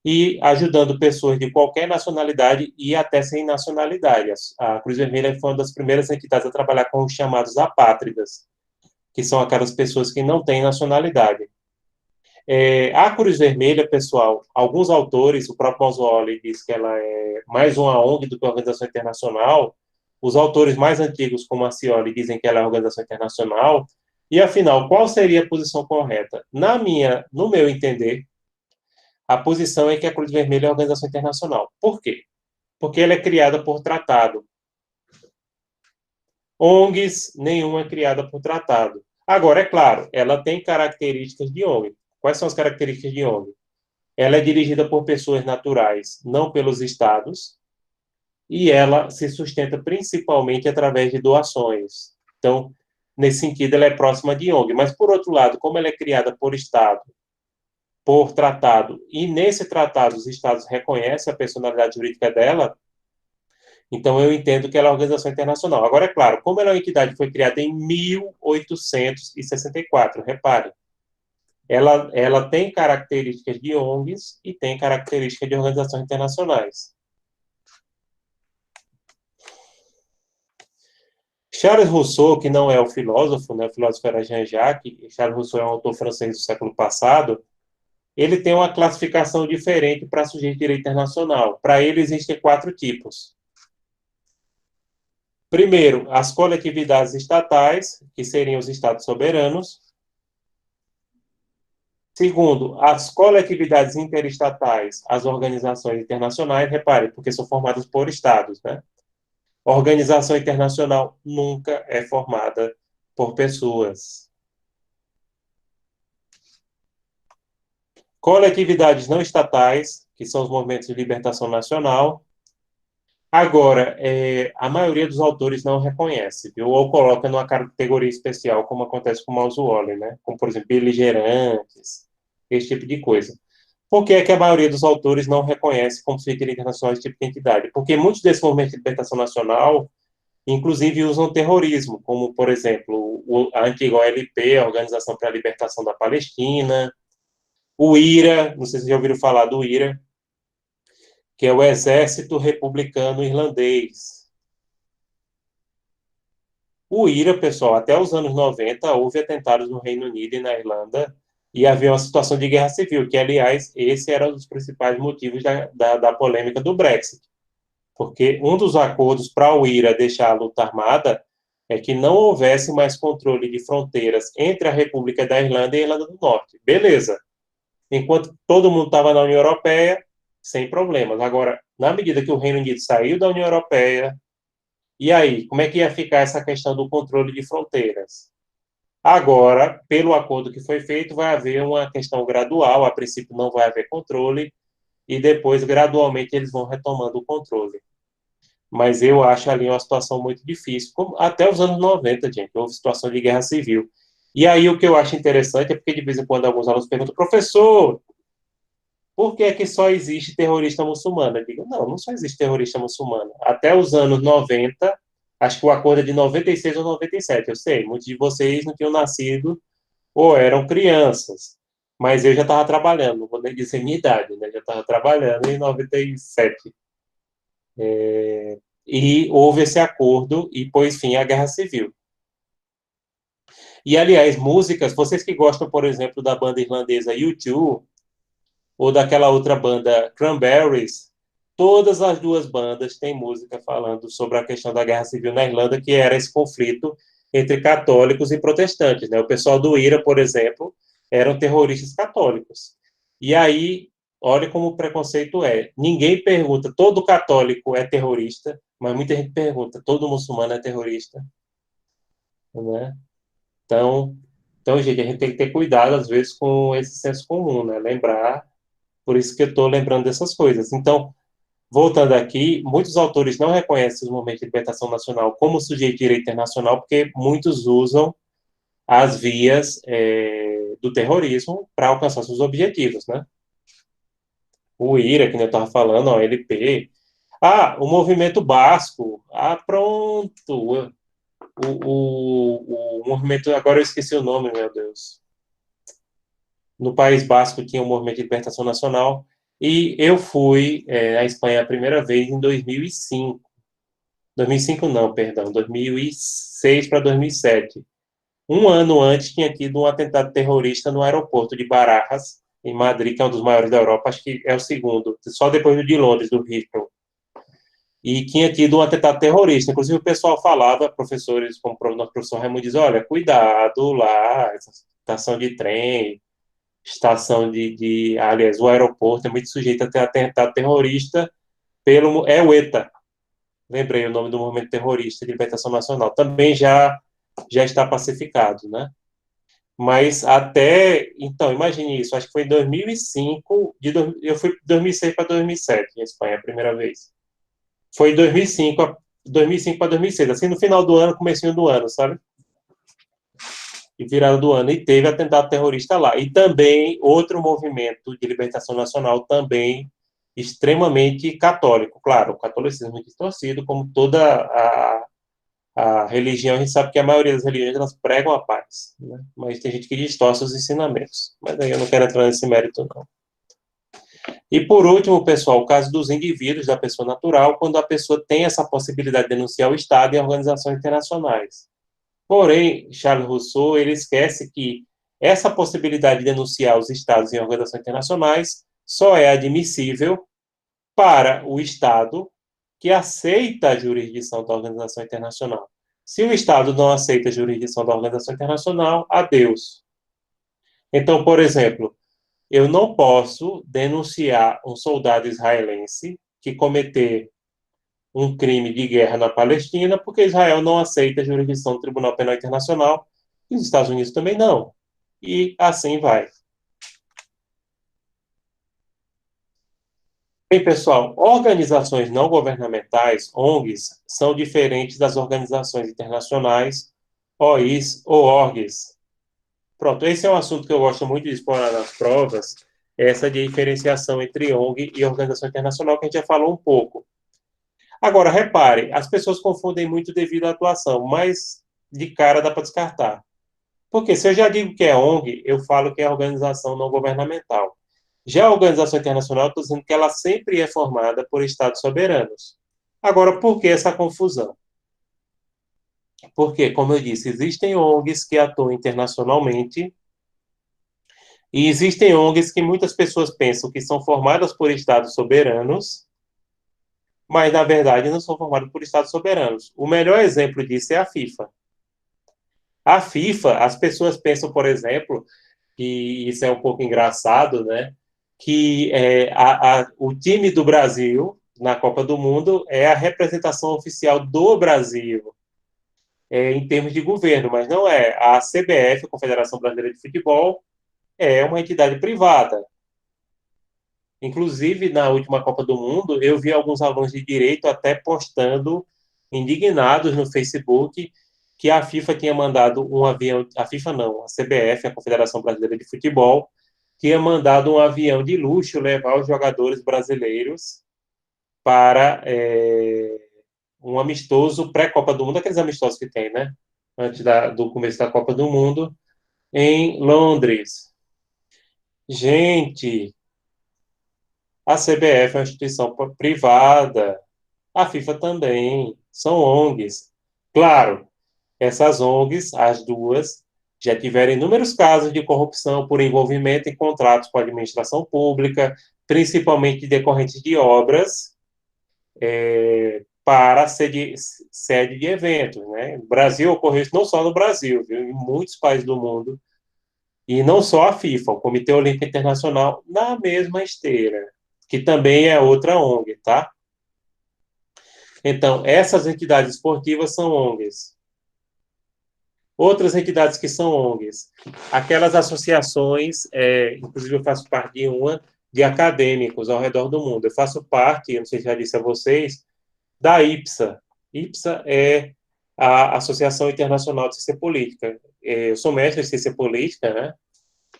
e ajudando pessoas de qualquer nacionalidade e até sem nacionalidade. A Cruz Vermelha foi uma das primeiras entidades a trabalhar com os chamados apátridas, que são aquelas pessoas que não têm nacionalidade. A Cruz Vermelha, pessoal, alguns autores, o próprio Mazzoli diz que ela é mais uma ONG do que uma organização internacional. Os autores mais antigos, como a Scioli, dizem que ela é uma organização internacional. E, afinal, qual seria a posição correta? No meu entender, a posição é que a Cruz Vermelha é uma organização internacional. Por quê? Porque ela é criada por tratado. ONGs, nenhuma é criada por tratado. Agora, é claro, ela tem características de ONG. Quais são as características de ONG? Ela é dirigida por pessoas naturais, não pelos estados, e ela se sustenta principalmente através de doações. Então, nesse sentido, ela é próxima de ONG. Mas, por outro lado, como ela é criada por estado, por tratado, e nesse tratado os estados reconhecem a personalidade jurídica dela, então eu entendo que ela é uma organização internacional. Agora, é claro, como ela é uma entidade que foi criada em 1864, repare, ela tem características de ONGs e tem características de organizações internacionais. Charles Rousseau, que não é o filósofo, né, o filósofo era Jean-Jacques, Charles Rousseau é um autor francês do século passado, ele tem uma classificação diferente para sujeito de direito internacional. Para ele, existem 4 tipos. Primeiro, as coletividades estatais, que seriam os estados soberanos. Segundo, as coletividades interestatais, as organizações internacionais, repare, porque são formadas por estados, né? Organização internacional nunca é formada por pessoas. Coletividades não estatais, que são os movimentos de libertação nacional. Agora, a maioria dos autores não reconhece, viu? Ou coloca numa categoria especial, como acontece com o Mazzoli, né? Como, por exemplo, beligerantes, esse tipo de coisa. Por que é que a maioria dos autores não reconhece como sujeito internacional esse tipo de entidade? Porque muitos desses movimentos de libertação nacional, inclusive, usam terrorismo, como, por exemplo, a antiga OLP, a Organização para a Libertação da Palestina, o IRA, não sei se vocês já ouviram falar do IRA, que é o Exército Republicano Irlandês. O IRA, pessoal, até os anos 90, houve atentados no Reino Unido e na Irlanda, e havia uma situação de guerra civil, que, aliás, esse era um dos principais motivos da polêmica do Brexit. Porque um dos acordos para o IRA deixar a luta armada é que não houvesse mais controle de fronteiras entre a República da Irlanda e a Irlanda do Norte. Beleza. Enquanto todo mundo estava na União Europeia, sem problemas. Agora, na medida que o Reino Unido saiu da União Europeia, e aí, como é que ia ficar essa questão do controle de fronteiras? Agora, pelo acordo que foi feito, vai haver uma questão gradual, a princípio não vai haver controle, e depois, gradualmente, eles vão retomando o controle. Mas eu acho ali uma situação muito difícil, como até os anos 90, gente, houve situação de guerra civil. E aí o que eu acho interessante é porque de vez em quando alguns alunos perguntam, professor, por que é que só existe terrorista muçulmano? Eu digo, não, não só existe terrorista muçulmano. Até os anos 90, acho que o acordo é de 96 ou 97, eu sei, muitos de vocês não tinham nascido ou eram crianças, mas eu já estava trabalhando, não vou nem dizer minha idade, né? Já estava trabalhando em 97. E houve esse acordo e pôs fim à Guerra Civil. E, aliás, músicas, vocês que gostam, por exemplo, da banda irlandesa U2, ou daquela outra banda Cranberries, todas as duas bandas têm música falando sobre a questão da Guerra Civil na Irlanda, que era esse conflito entre católicos e protestantes, né? O pessoal do IRA, por exemplo, eram terroristas católicos. E aí, olha como o preconceito é. Ninguém pergunta, todo católico é terrorista, mas muita gente pergunta, todo muçulmano é terrorista, né? Então, gente, a gente tem que ter cuidado, às vezes, com esse senso comum, né? Lembrar, por isso que eu estou lembrando dessas coisas. Então, voltando aqui, muitos autores não reconhecem os movimentos de libertação nacional como sujeito de direito internacional, porque muitos usam as vias do terrorismo para alcançar seus objetivos, né? O IRA, que eu estava falando, a OLP. Ah, o movimento basco. Ah, pronto. O movimento, agora eu esqueci o nome, meu Deus. No País Basco tinha o movimento de libertação nacional, e eu fui à Espanha a primeira vez em 2005. 2005 não, perdão, 2006 para 2007. Um ano antes tinha tido um atentado terrorista no aeroporto de Barajas, em Madrid, que é um dos maiores da Europa, acho que é o segundo, só depois do de Londres, do Heathrow. E tinha tido um atentado terrorista. Inclusive, o pessoal falava, professores, como o nosso professor Raimundo diz, olha, cuidado lá, estação de trem, aliás, o aeroporto é muito sujeito a ter atentado terrorista é o ETA. Lembrei o nome do movimento terrorista de libertação nacional. Também já está pacificado, né? Mas então, imagine isso, acho que foi em 2005, eu fui de 2006 para 2007 em Espanha, a primeira vez. Foi em 2005 para 2006, assim, no final do ano, comecinho do ano, sabe? E virada do ano, e teve atentado terrorista lá. E também outro movimento de libertação nacional, também extremamente católico. Claro, o catolicismo é muito distorcido, como toda a religião, a gente sabe que a maioria das religiões elas pregam a paz, né? Mas tem gente que distorce os ensinamentos. Mas aí eu não quero entrar nesse mérito, não. E por último, pessoal, o caso dos indivíduos, da pessoa natural, quando a pessoa tem essa possibilidade de denunciar o Estado e organizações internacionais. Porém, Charles Rousseau, ele esquece que essa possibilidade de denunciar os Estados em organizações internacionais só é admissível para o Estado que aceita a jurisdição da organização internacional. Se o Estado não aceita a jurisdição da organização internacional, adeus. Então, por exemplo, eu não posso denunciar um soldado israelense que cometer um crime de guerra na Palestina, porque Israel não aceita a jurisdição do Tribunal Penal Internacional, e os Estados Unidos também não. E assim vai. Bem, pessoal, organizações não governamentais, ONGs, são diferentes das organizações internacionais, OIs ou ORGs. Pronto, esse é um assunto que eu gosto muito de explorar nas provas, essa diferenciação entre ONG e organização internacional, que a gente já falou um pouco. Agora, repare, as pessoas confundem muito devido à atuação, mas de cara dá para descartar. Porque se eu já digo que é ONG, eu falo que é organização não governamental. Já a organização internacional, estou dizendo que ela sempre é formada por Estados soberanos. Agora, por que essa confusão? Porque, como eu disse, existem ONGs que atuam internacionalmente e existem ONGs que muitas pessoas pensam que são formadas por Estados soberanos, mas, na verdade, não são formadas por Estados soberanos. O melhor exemplo disso é a FIFA. A FIFA, as pessoas pensam, por exemplo, que isso é um pouco engraçado, né? Que o time do Brasil na Copa do Mundo é a representação oficial do Brasil em termos de governo, mas não é. A CBF, a Confederação Brasileira de Futebol, é uma entidade privada. Inclusive, na última Copa do Mundo, eu vi alguns alunos de direito até postando, indignados no Facebook, que a FIFA tinha mandado um avião, a FIFA não, a CBF, a Confederação Brasileira de Futebol, tinha mandado um avião de luxo levar os jogadores brasileiros para um amistoso pré-Copa do Mundo, aqueles amistosos que tem, né? Antes do começo da Copa do Mundo, em Londres. Gente, a CBF é uma instituição privada, a FIFA também, são ONGs. Claro, essas ONGs, as duas, já tiveram inúmeros casos de corrupção por envolvimento em contratos com a administração pública, principalmente decorrentes de obras para sede de eventos, né? No Brasil ocorreu isso não só no Brasil, viu? Em muitos países do mundo, e não só a FIFA, o Comitê Olímpico Internacional, na mesma esteira, que também é outra ONG, tá? Então, essas entidades esportivas são ONGs. Outras entidades que são ONGs, aquelas associações, inclusive eu faço parte de uma, de acadêmicos ao redor do mundo. Eu faço parte, eu não sei se já disse a vocês, da IPSA. IPSA é a Associação Internacional de Ciência Política. Eu sou mestre em Ciência Política, né?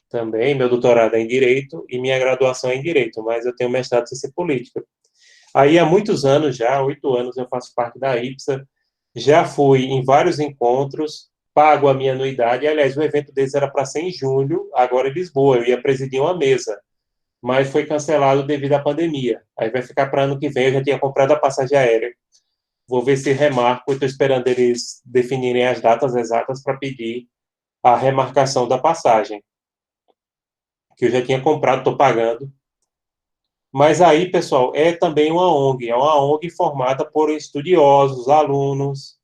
Também, meu doutorado é em Direito e minha graduação é em Direito, mas eu tenho mestrado em Ciência Política. Aí, há muitos anos já, 8 anos, eu faço parte da IPSA, já fui em vários encontros, pago a minha anuidade. Aliás, o evento deles era para ser em julho, agora em Lisboa. Eu ia presidir uma mesa, mas foi cancelado devido à pandemia. Aí vai ficar para ano que vem. Eu já tinha comprado a passagem aérea. Vou ver se remarco. Estou esperando eles definirem as datas exatas para pedir a remarcação da passagem, que eu já tinha comprado, estou pagando. Mas aí, pessoal, é também uma ONG. É uma ONG formada por estudiosos, alunos,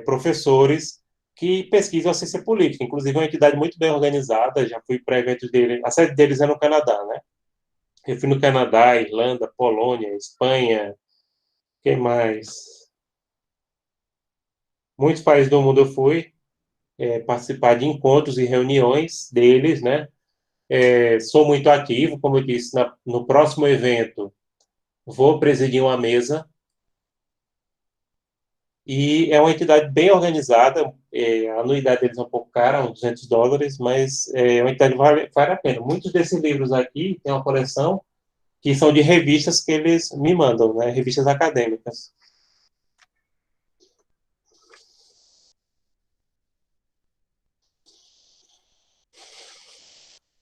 professores que pesquisam a ciência política. Inclusive, é uma entidade muito bem organizada. Já fui para eventos dele. A sede deles é no Canadá, né? Eu fui no Canadá, Irlanda, Polônia, Espanha, quem mais? Muitos países do mundo eu fui participar de encontros e reuniões deles, né? Sou muito ativo, como eu disse, no próximo evento vou presidir uma mesa e é uma entidade bem organizada. A anuidade deles é um pouco cara, uns US$ 200, mas é uma entidade que vale a pena. Muitos desses livros aqui tem uma coleção que são de revistas que eles me mandam, né? Revistas acadêmicas.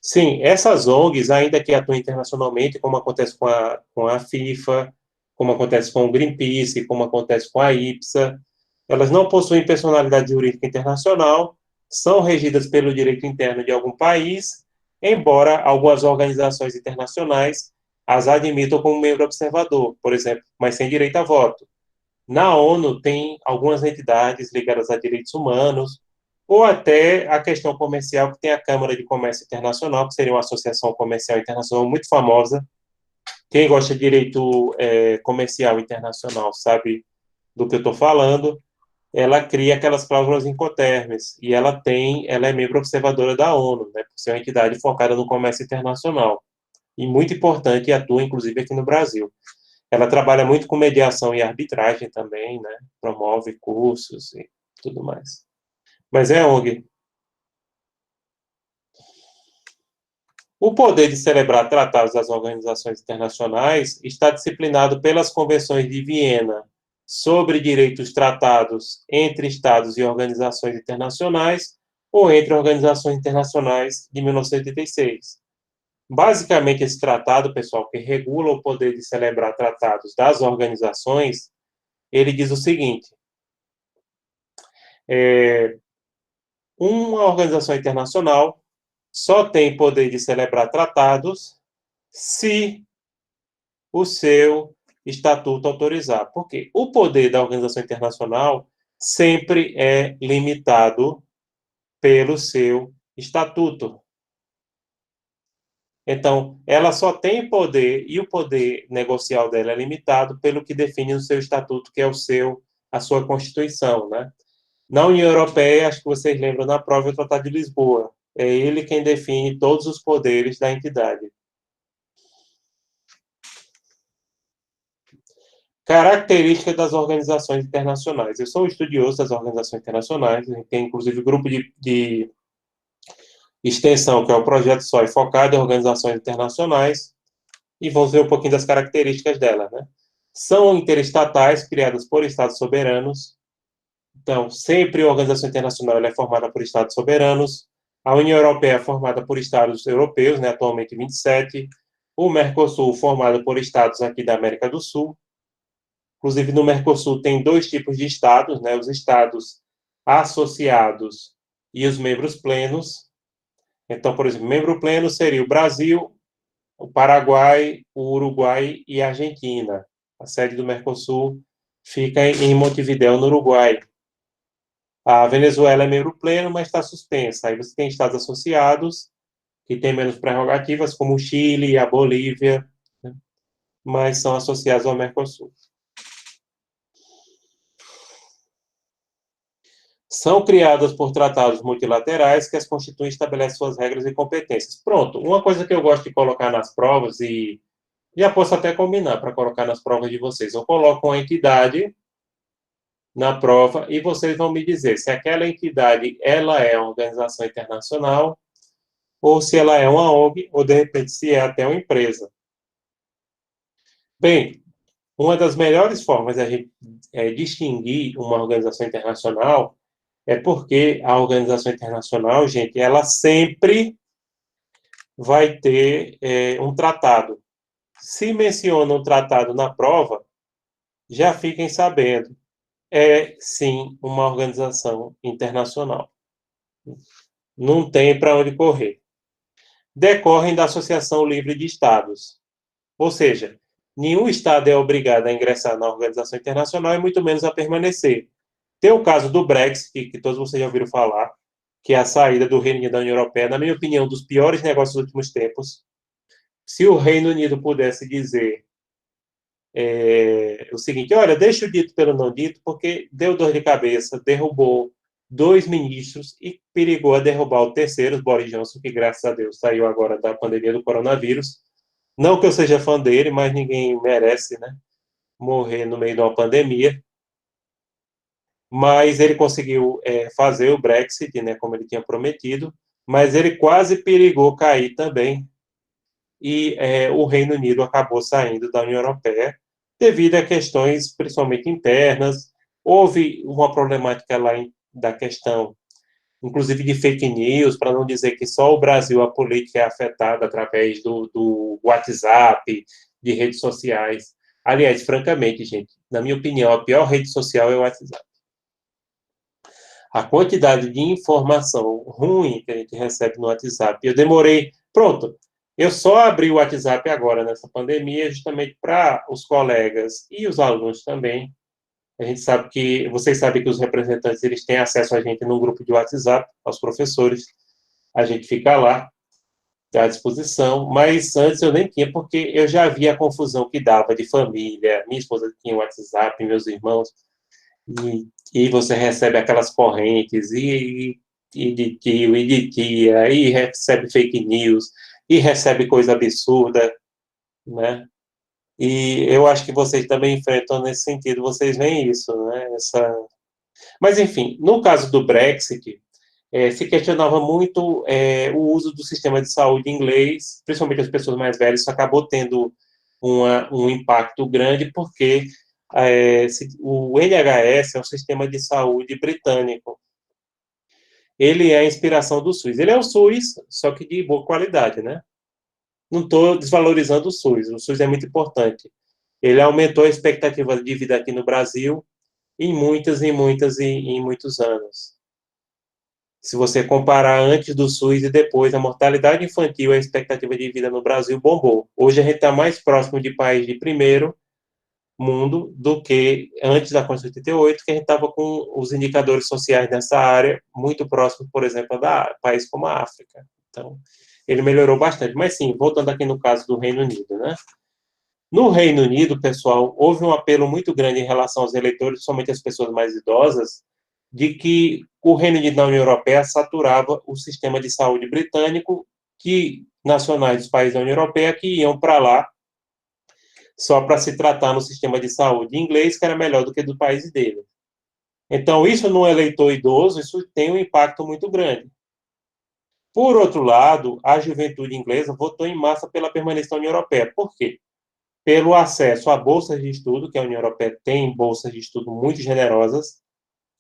Sim, essas ONGs, ainda que atuem internacionalmente, como acontece com a FIFA, como acontece com o Greenpeace, como acontece com a IPSA, elas não possuem personalidade jurídica internacional, são regidas pelo direito interno de algum país, embora algumas organizações internacionais as admitam como membro observador, por exemplo, mas sem direito a voto. Na ONU, tem algumas entidades ligadas a direitos humanos, ou até a questão comercial, que tem a Câmara de Comércio Internacional, que seria uma associação comercial internacional muito famosa. Quem gosta de direito comercial internacional sabe do que eu estou falando. Ela cria aquelas cláusulas incoterms, e ela é membro observadora da ONU, né, por ser uma entidade focada no comércio internacional, e muito importante, e atua, inclusive, aqui no Brasil. Ela trabalha muito com mediação e arbitragem também, né? Promove cursos e tudo mais. Mas é ONG. O poder de celebrar tratados das organizações internacionais está disciplinado pelas convenções de Viena sobre direitos tratados entre Estados e organizações internacionais ou entre organizações internacionais de 1986. Basicamente, esse tratado, pessoal, que regula o poder de celebrar tratados das organizações, ele diz o seguinte: é, uma organização internacional só tem poder de celebrar tratados se o seu estatuto autorizar. Porque o poder da organização internacional sempre é limitado pelo seu estatuto. Então, ela só tem poder, e o poder negocial dela é limitado pelo que define o seu estatuto, que é a sua Constituição, né? Na União Europeia, acho que vocês lembram, na prova do Tratado de Lisboa. É ele quem define todos os poderes da entidade. Característica das organizações internacionais. Eu sou um estudioso das organizações internacionais, a gente tem inclusive grupo de extensão, que é o Projeto SOI, focado em organizações internacionais, e vamos ver um pouquinho das características dela, né? São interestatais, criadas por Estados soberanos. Então, sempre a organização internacional é formada por Estados soberanos. A União Europeia é formada por Estados europeus, né, atualmente 27. O Mercosul, formado por Estados aqui da América do Sul. Inclusive, no Mercosul tem dois tipos de Estados, né, os Estados associados e os membros plenos. Então, por exemplo, membro pleno seria o Brasil, o Paraguai, o Uruguai e a Argentina. A sede do Mercosul fica em Montevidéu, no Uruguai. A Venezuela é membro pleno, mas está suspensa. Aí você tem estados associados, que têm menos prerrogativas, como o Chile, a Bolívia, né? Mas são associados ao Mercosul. são criadas por tratados multilaterais que as constituem e estabelecem suas regras e competências. Pronto, uma coisa que eu gosto de colocar nas provas, e já posso até combinar para colocar nas provas de vocês, eu coloco uma entidade na prova e vocês vão me dizer se aquela entidade ela é uma organização internacional ou se ela é uma ONG ou, de repente, se é até uma empresa. Bem, uma das melhores formas de a gente distinguir uma organização internacional é porque a organização internacional, gente, ela sempre vai ter um tratado. Se menciona um tratado na prova, já fiquem sabendo, é sim uma organização internacional. Não tem para onde correr. Decorrem da Associação Livre de Estados. Ou seja, nenhum Estado é obrigado a ingressar na organização internacional e muito menos a permanecer. Tem o caso do Brexit, que todos vocês já ouviram falar, que é a saída do Reino Unido da União Europeia, na minha opinião, dos piores negócios dos últimos tempos. Se o Reino Unido pudesse dizer o seguinte, olha, deixa o dito pelo não dito, porque deu dor de cabeça, derrubou 2 ministros e perigou a derrubar o terceiro, Boris Johnson, que graças a Deus saiu agora da pandemia do coronavírus. Não que eu seja fã dele, mas ninguém merece, né, morrer no meio de uma pandemia. Mas ele conseguiu fazer o Brexit, né, como ele tinha prometido, mas ele quase perigou cair também, e o Reino Unido acabou saindo da União Europeia devido a questões, principalmente internas. Houve uma problemática lá da questão, inclusive de fake news, para não dizer que só o Brasil, a política é afetada através do WhatsApp, de redes sociais. Aliás, francamente, gente, na minha opinião, a pior rede social é o WhatsApp. A quantidade de informação ruim que a gente recebe no WhatsApp. Eu demorei. Pronto, eu só abri o WhatsApp agora, nessa pandemia, justamente para os colegas e os alunos também. A gente sabe que, vocês sabem que os representantes, eles têm acesso a gente num grupo de WhatsApp, aos professores. A gente fica lá, à disposição, mas antes eu nem tinha, porque eu já via a confusão que dava de família. Minha esposa tinha WhatsApp, meus irmãos. E você recebe aquelas correntes, e de tio, e de tia, e recebe fake news, e recebe coisa absurda, né? E eu acho que vocês também enfrentam nesse sentido, vocês veem isso, né? Mas, enfim, no caso do Brexit, se questionava muito o uso do sistema de saúde inglês, principalmente as pessoas mais velhas. Isso acabou tendo um impacto grande, porque o NHS é um sistema de saúde britânico. Ele é a inspiração do SUS. Ele é o SUS, só que de boa qualidade, né? Não estou desvalorizando o SUS é muito importante. Ele aumentou a expectativa de vida aqui no Brasil em muitos anos. Se você comparar antes do SUS e depois, a mortalidade infantil e a expectativa de vida no Brasil bombou. Hoje a gente está mais próximo de país de primeiro mundo do que antes da Constituição de 88, que a gente estava com os indicadores sociais nessa área muito próximos, por exemplo, da país como a África. Então, ele melhorou bastante. Mas sim, voltando aqui no caso do Reino Unido, né? No Reino Unido, pessoal, houve um apelo muito grande em relação aos eleitores, somente as pessoas mais idosas, de que o Reino Unido na União Europeia saturava o sistema de saúde britânico, que nacionais dos países da União Europeia que iam para lá só para se tratar no sistema de saúde inglês, que era melhor do que do país dele. Então, isso no eleitor idoso, isso tem um impacto muito grande. Por outro lado, a juventude inglesa votou em massa pela permanência da União Europeia. Por quê? Pelo acesso a bolsas de estudo, que a União Europeia tem bolsas de estudo muito generosas.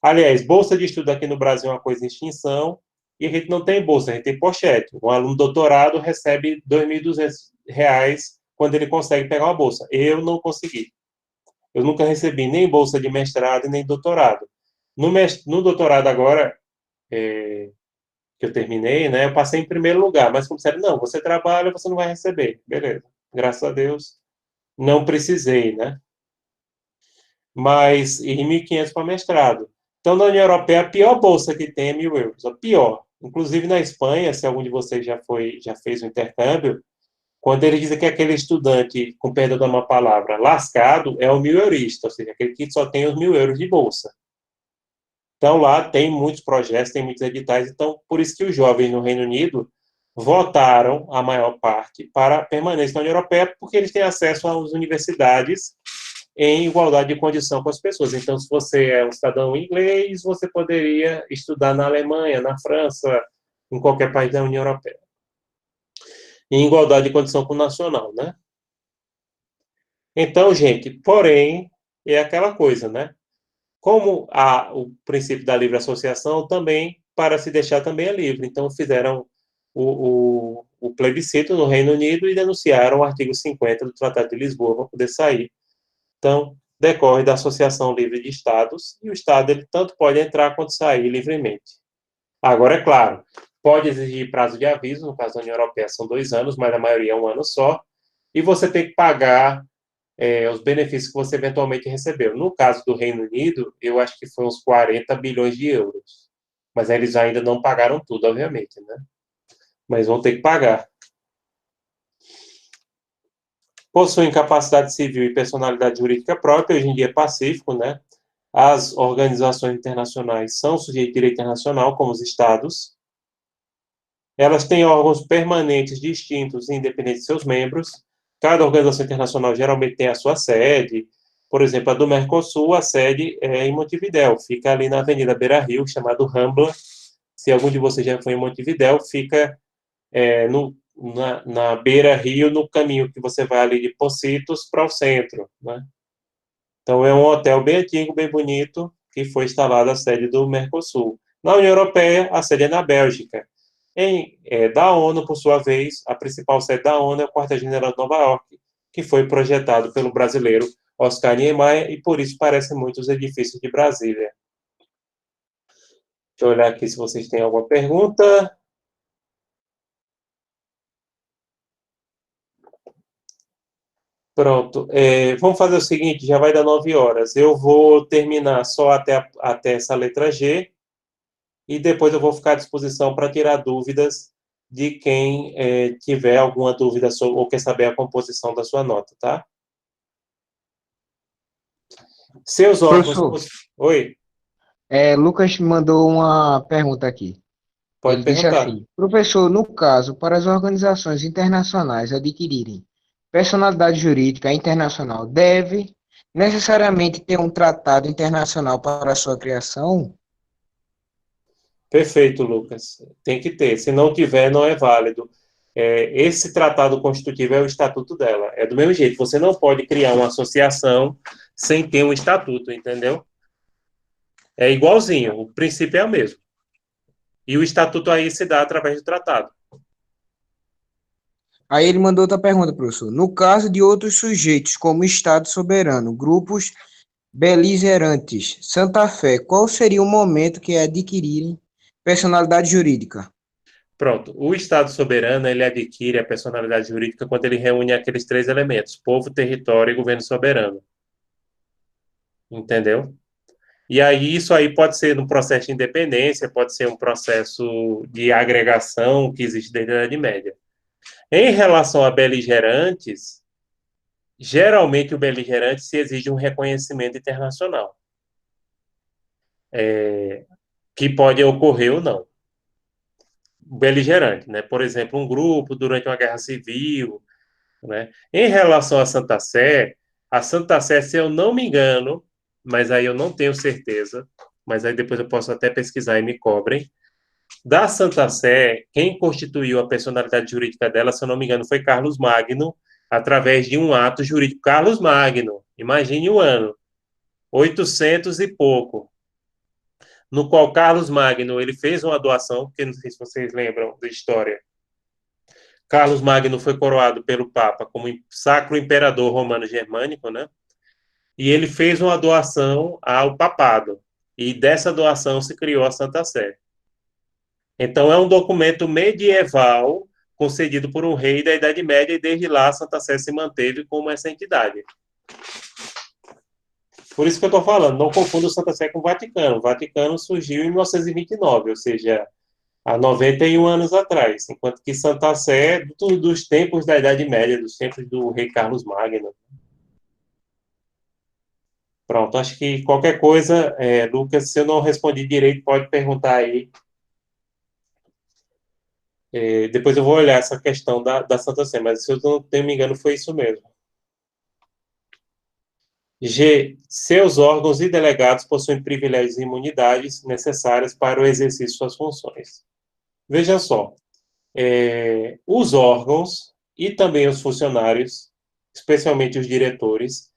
Aliás, bolsa de estudo aqui no Brasil é uma coisa em extinção, e a gente não tem bolsa, a gente tem pochete. Um aluno doutorado recebe R$ 2.200 quando ele consegue pegar uma bolsa. Eu não consegui. Eu nunca recebi nem bolsa de mestrado nem doutorado. No doutorado agora, que eu terminei, né, eu passei em primeiro lugar, mas como disseram, não, você trabalha, você não vai receber. Beleza. Graças a Deus, não precisei, né? Mas, e 1.500 para mestrado. Então, na União Europeia, a pior bolsa que tem é 1.000 euros, a pior. Inclusive, na Espanha, se algum de vocês já fez o intercâmbio, quando ele diz que aquele estudante, com perdão de uma palavra, lascado, é o 1.000 eurista, ou seja, aquele que só tem os 1.000 euros de bolsa. Então, lá tem muitos projetos, tem muitos editais, então, por isso que os jovens no Reino Unido votaram, a maior parte, para a permanência na União Europeia, porque eles têm acesso às universidades em igualdade de condição com as pessoas. Então, se você é um cidadão inglês, você poderia estudar na Alemanha, na França, em qualquer país da União Europeia. Em igualdade de condição com o nacional, né? Então, gente, porém, é aquela coisa, né? Como o princípio da livre associação também, para se deixar também é livre. Então, fizeram o plebiscito no Reino Unido e denunciaram o artigo 50 do Tratado de Lisboa para poder sair. Então, decorre da Associação Livre de Estados, e o Estado ele tanto pode entrar quanto sair livremente. Agora, é claro, pode exigir prazo de aviso, no caso da União Europeia são 2 anos, mas a maioria é 1 ano só, e você tem que pagar os benefícios que você eventualmente recebeu. No caso do Reino Unido, eu acho que foi uns 40 bilhões de euros. Mas eles ainda não pagaram tudo, obviamente, né? Mas vão ter que pagar. Possuem capacidade civil e personalidade jurídica própria, hoje em dia é pacífico, né? As organizações internacionais são sujeitos de direito internacional, como os Estados. Elas têm órgãos permanentes distintos e independentes de seus membros. Cada organização internacional geralmente tem a sua sede. Por exemplo, a do Mercosul, a sede é em Montevidéu, fica ali na Avenida Beira Rio, chamado Rambla. Se algum de vocês já foi em Montevidéu, fica na Beira Rio, no caminho que você vai ali de Pocitos para o centro, né? Então, é um hotel bem antigo, bem bonito, que foi instalada a sede do Mercosul. Na União Europeia, a sede é na Bélgica. Da ONU, por sua vez, a principal sede da ONU é o Quartel-General de Nova York, que foi projetado pelo brasileiro Oscar Niemeyer, e por isso parece muito os edifícios de Brasília. Deixa eu olhar aqui se vocês têm alguma pergunta. Pronto. Vamos fazer o seguinte, já vai dar 9 horas. Eu vou terminar só até essa letra G, e depois eu vou ficar à disposição para tirar dúvidas de quem tiver alguma dúvida sobre, ou quer saber a composição da sua nota, tá? Seus órgãos... Professor, Oi, Lucas mandou uma pergunta aqui. pode Ele disse perguntar. assim: professor, no caso, para as organizações internacionais adquirirem personalidade jurídica internacional, deve necessariamente ter um tratado internacional para a sua criação? Perfeito, Lucas. Tem que ter. Se não tiver, não é válido. Esse tratado constitutivo é o estatuto dela. É do mesmo jeito. Você não pode criar uma associação sem ter um estatuto, entendeu? É igualzinho. O princípio é o mesmo. E o estatuto aí se dá através do tratado. Aí ele mandou outra pergunta, professor. No caso de outros sujeitos, como Estado soberano, grupos beligerantes, Santa Fé, qual seria o momento que adquirirem personalidade jurídica? Pronto. O Estado soberano, ele adquire a personalidade jurídica quando ele reúne aqueles 3 elementos: povo, território e governo soberano. Entendeu? E aí, isso aí pode ser um processo de independência, pode ser um processo de agregação que existe desde a Idade Média. Em relação a beligerantes, geralmente o beligerante se exige um reconhecimento internacional, que pode ocorrer ou não. Beligerante, né? Por exemplo, um grupo durante uma guerra civil, né? Em relação à Santa Sé, a Santa Sé, se eu não me engano, mas aí eu não tenho certeza, mas aí depois eu posso até pesquisar e me cobrem. Da Santa Sé, quem constituiu a personalidade jurídica dela, se eu não me engano, foi Carlos Magno, através de um ato jurídico. Carlos Magno, imagine o ano, 800 e pouco, no qual Carlos Magno ele fez uma doação, porque não sei se vocês lembram da história. Carlos Magno foi coroado pelo Papa como Sacro Imperador Romano Germânico, né? E ele fez uma doação ao papado. E dessa doação se criou a Santa Sé. Então, é um documento medieval concedido por um rei da Idade Média, e desde lá a Santa Sé se manteve como essa entidade. Por isso que eu estou falando, não confunda o Santa Sé com o Vaticano. O Vaticano surgiu em 1929, ou seja, há 91 anos atrás, enquanto que Santa Sé é dos tempos da Idade Média, dos tempos do rei Carlos Magno. Pronto, acho que qualquer coisa, Lucas, se eu não respondi direito, pode perguntar aí. Depois eu vou olhar essa questão da Santa Sé, mas se eu não me engano, foi isso mesmo. G. Seus órgãos e delegados possuem privilégios e imunidades necessárias para o exercício de suas funções. Veja só, os órgãos e também os funcionários, especialmente os diretores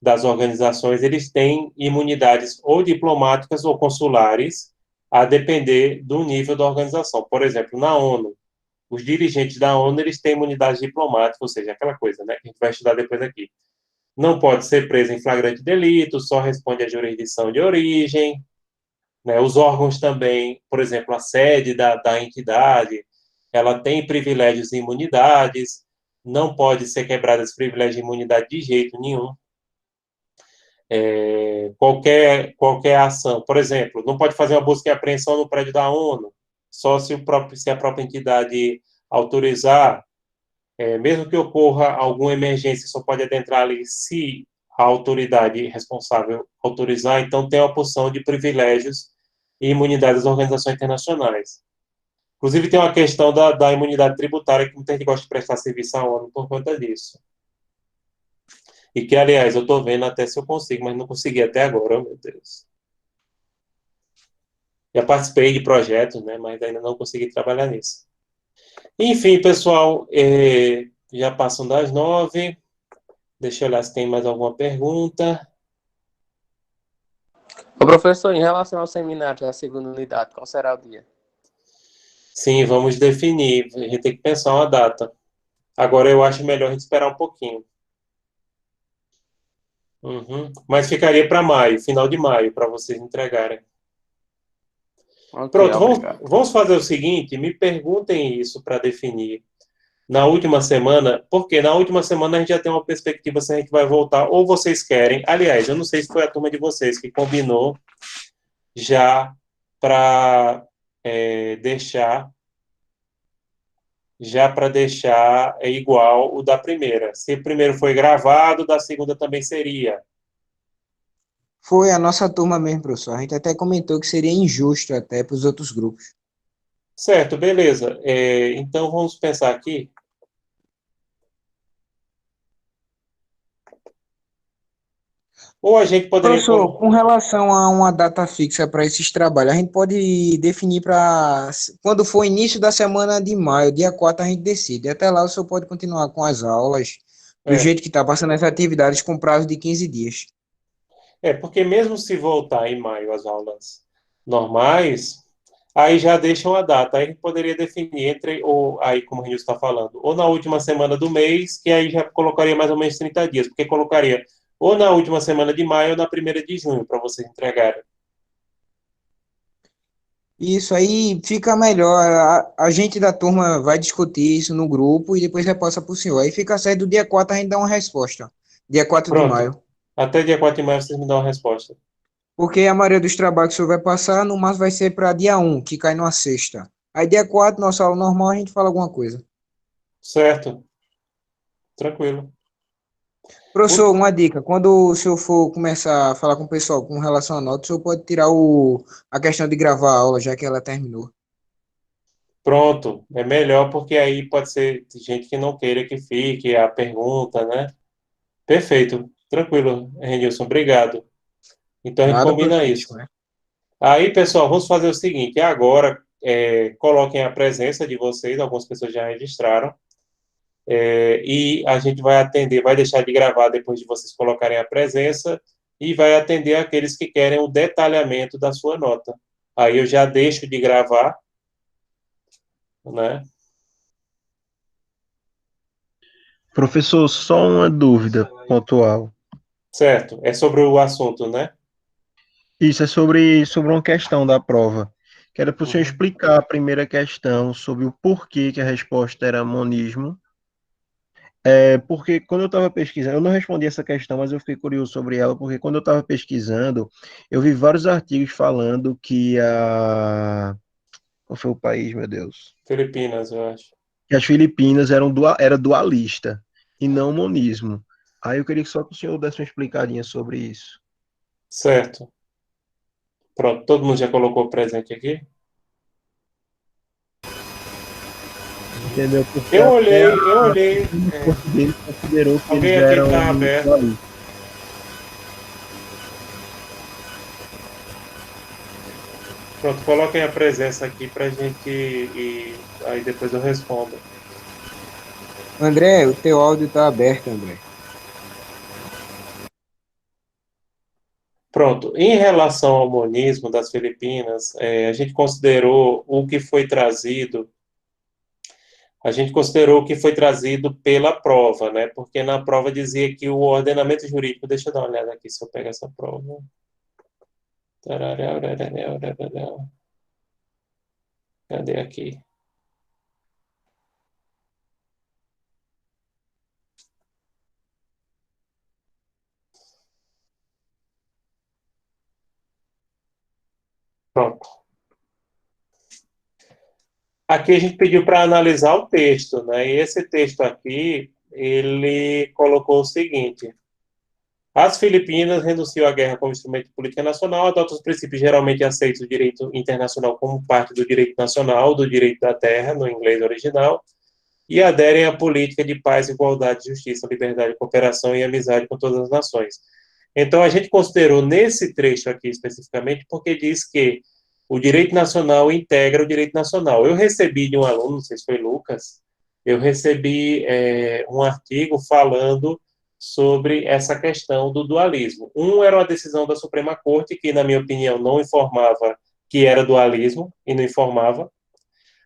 das organizações, eles têm imunidades ou diplomáticas ou consulares, a depender do nível da organização. Por exemplo, na ONU, os dirigentes da ONU, eles têm imunidade diplomática, ou seja, aquela coisa, né, que a gente vai estudar depois aqui. Não pode ser preso em flagrante delito, só responde à jurisdição de origem, né? Os órgãos também, por exemplo, a sede da entidade, ela tem privilégios e imunidades, não pode ser quebrada esse privilégio e imunidade de jeito nenhum. Qualquer ação, por exemplo, não pode fazer uma busca e apreensão no prédio da ONU, só se a própria entidade autorizar. Mesmo que ocorra alguma emergência, só pode adentrar ali se a autoridade responsável autorizar, então tem a opção de privilégios e imunidades das organizações internacionais. Inclusive, tem uma questão da imunidade tributária, que muita gente gosta de prestar serviço à ONU por conta disso. E que, aliás, eu estou vendo até se eu consigo, mas não consegui até agora, oh, meu Deus. Já participei de projetos, né, mas ainda não consegui trabalhar nisso. Enfim, pessoal, já passam das 9. Deixa eu olhar se tem mais alguma pergunta. Ô, professor, em relação ao seminário da segunda unidade, qual será o dia? Sim, vamos definir. A gente tem que pensar uma data. Agora eu acho melhor a gente esperar um pouquinho. Uhum. Mas ficaria para maio, final de maio, para vocês entregarem. Ok, Pronto, obrigado. vamos fazer o seguinte: me perguntem isso para definir na última semana, porque na última semana a gente já tem uma perspectiva se a gente vai voltar, ou vocês querem. Aliás, eu não sei se foi a turma de vocês que combinou já para deixar. Já para deixar igual o da primeira. Se o primeiro foi gravado, da segunda também seria. Foi a nossa turma mesmo, professor. A gente até comentou que seria injusto até para os outros grupos. Certo, beleza. Então vamos pensar aqui. Ou a gente poderia. Professor, com relação a uma data fixa para esses trabalhos, a gente pode definir para quando for início da semana de maio, dia 4 a gente decide. Até lá o senhor pode continuar com as aulas do É, jeito que está passando as atividades com prazo de 15 dias. porque mesmo se voltar em maio as aulas normais, aí já deixam a data. Aí a gente poderia definir ou aí, como o Rinilson está falando, ou na última semana do mês, que aí já colocaria mais ou menos 30 dias, porque colocaria ou na última semana de maio ou na primeira de junho, para vocês entregarem. Isso aí fica melhor. A gente da turma vai discutir isso no grupo e depois repassa para o senhor. Aí fica certo, do dia 4 a gente dá uma resposta. Dia 4 de Pronto. maio. Até dia 4 de maio vocês me dão uma resposta. Porque a maioria dos trabalhos que o senhor vai passar, no máximo vai ser para dia 1, que cai numa sexta. Aí dia 4, nossa aula normal, a gente fala alguma coisa. Certo. Tranquilo. Professor, uma dica, quando o senhor for começar a falar com o pessoal com relação à nota, o senhor pode tirar a questão de gravar a aula, já que ela terminou. Pronto. É melhor porque aí pode ser gente que não queira que fique a pergunta, né? Perfeito. Tranquilo, Renilson. Obrigado. Então a gente Nada, combina professor, isso. Aí, pessoal, vamos fazer o seguinte. Agora, coloquem a presença de vocês. Algumas pessoas já registraram. E a gente vai atender, vai deixar de gravar depois de vocês colocarem a presença e vai atender aqueles que querem o detalhamento da sua nota. Aí eu já deixo de gravar, né? Professor, só uma dúvida pontual. Certo. É sobre o assunto, né? Isso é sobre uma questão da prova. Quero para o senhor Uhum. explicar a primeira questão sobre o porquê que a resposta era monismo. Porque quando eu estava pesquisando, eu não respondi essa questão, mas eu fiquei curioso sobre ela, porque quando eu estava pesquisando, eu vi vários artigos falando que a... Qual foi o país, meu Deus? Filipinas, eu acho. Que as Filipinas era dualista e não monismo. Aí eu queria só que o senhor desse uma explicadinha sobre isso. Certo. Pronto, todo mundo já colocou presente aqui? Entendeu? Porque Eu até olhei. o corpo dele considerou que Alguém eles aqui eram tá aberto. dualistas. Pronto, coloquem a presença aqui pra gente e aí depois eu respondo. André, o teu áudio tá aberto, André. Pronto, em relação ao monismo das Filipinas, a gente considerou o que foi trazido, a gente considerou o que foi trazido pela prova, né? Porque na prova dizia que o ordenamento jurídico, deixa eu dar uma olhada aqui se eu pegar essa prova. Cadê aqui? Pronto. Aqui a gente pediu para analisar o texto, né? E esse texto aqui, ele colocou o seguinte: as Filipinas renunciam à guerra como instrumento de política nacional, adotam os princípios geralmente aceitos do direito internacional como parte do direito nacional, do direito da terra, no inglês original, e aderem à política de paz, igualdade, justiça, liberdade, cooperação e amizade com todas as nações. Então, a gente considerou nesse trecho aqui especificamente, porque diz que o direito nacional integra o direito nacional. Eu recebi de um aluno, não sei se foi Lucas, eu recebi um artigo falando sobre essa questão do dualismo. Um era uma decisão da Suprema Corte, que, na minha opinião, não informava que era dualismo, e não informava.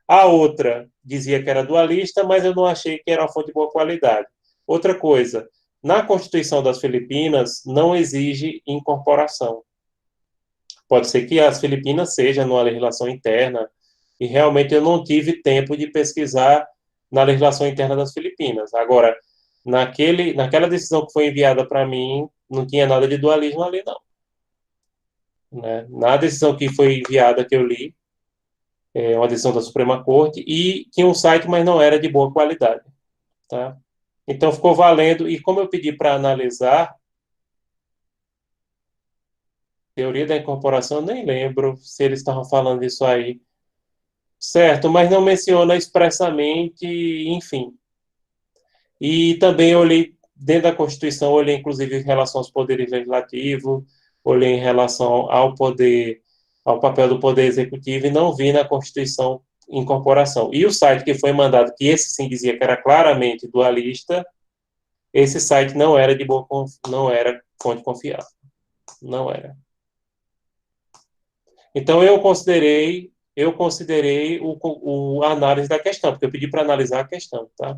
A outra dizia que era dualista, mas eu não achei que era uma fonte de boa qualidade. Outra coisa, na Constituição das Filipinas não exige incorporação. Pode ser que as Filipinas seja numa legislação interna, e realmente eu não tive tempo de pesquisar na legislação interna das Filipinas. Agora, naquela decisão que foi enviada para mim, não tinha nada de dualismo ali, não. Né? Na decisão que foi enviada, que eu li, uma decisão da Suprema Corte, e tinha um site, mas não era de boa qualidade. Tá? Então, ficou valendo, e como eu pedi para analisar, teoria da incorporação, eu nem lembro se eles estavam falando isso aí, certo, mas não menciona expressamente, enfim. E também eu olhei, dentro da Constituição, olhei inclusive em relação aos poderes legislativos, olhei em relação ao poder, ao papel do poder executivo, e não vi na Constituição incorporação. E o site que foi mandado, que esse sim dizia que era claramente dualista, esse site não era de boa, não era fonte confiável. Não era. Então eu considerei a análise da questão, porque eu pedi para analisar a questão, tá?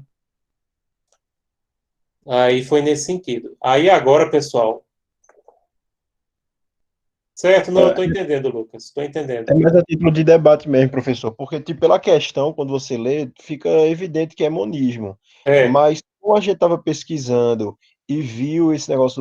Aí foi nesse sentido. Aí agora, pessoal, certo? Não, eu estou entendendo, Lucas, estou entendendo. É mais a título de debate mesmo, professor, porque, tipo, pela questão, quando você lê, fica evidente que é monismo. É, Mas, como a gente estava pesquisando e viu esse negócio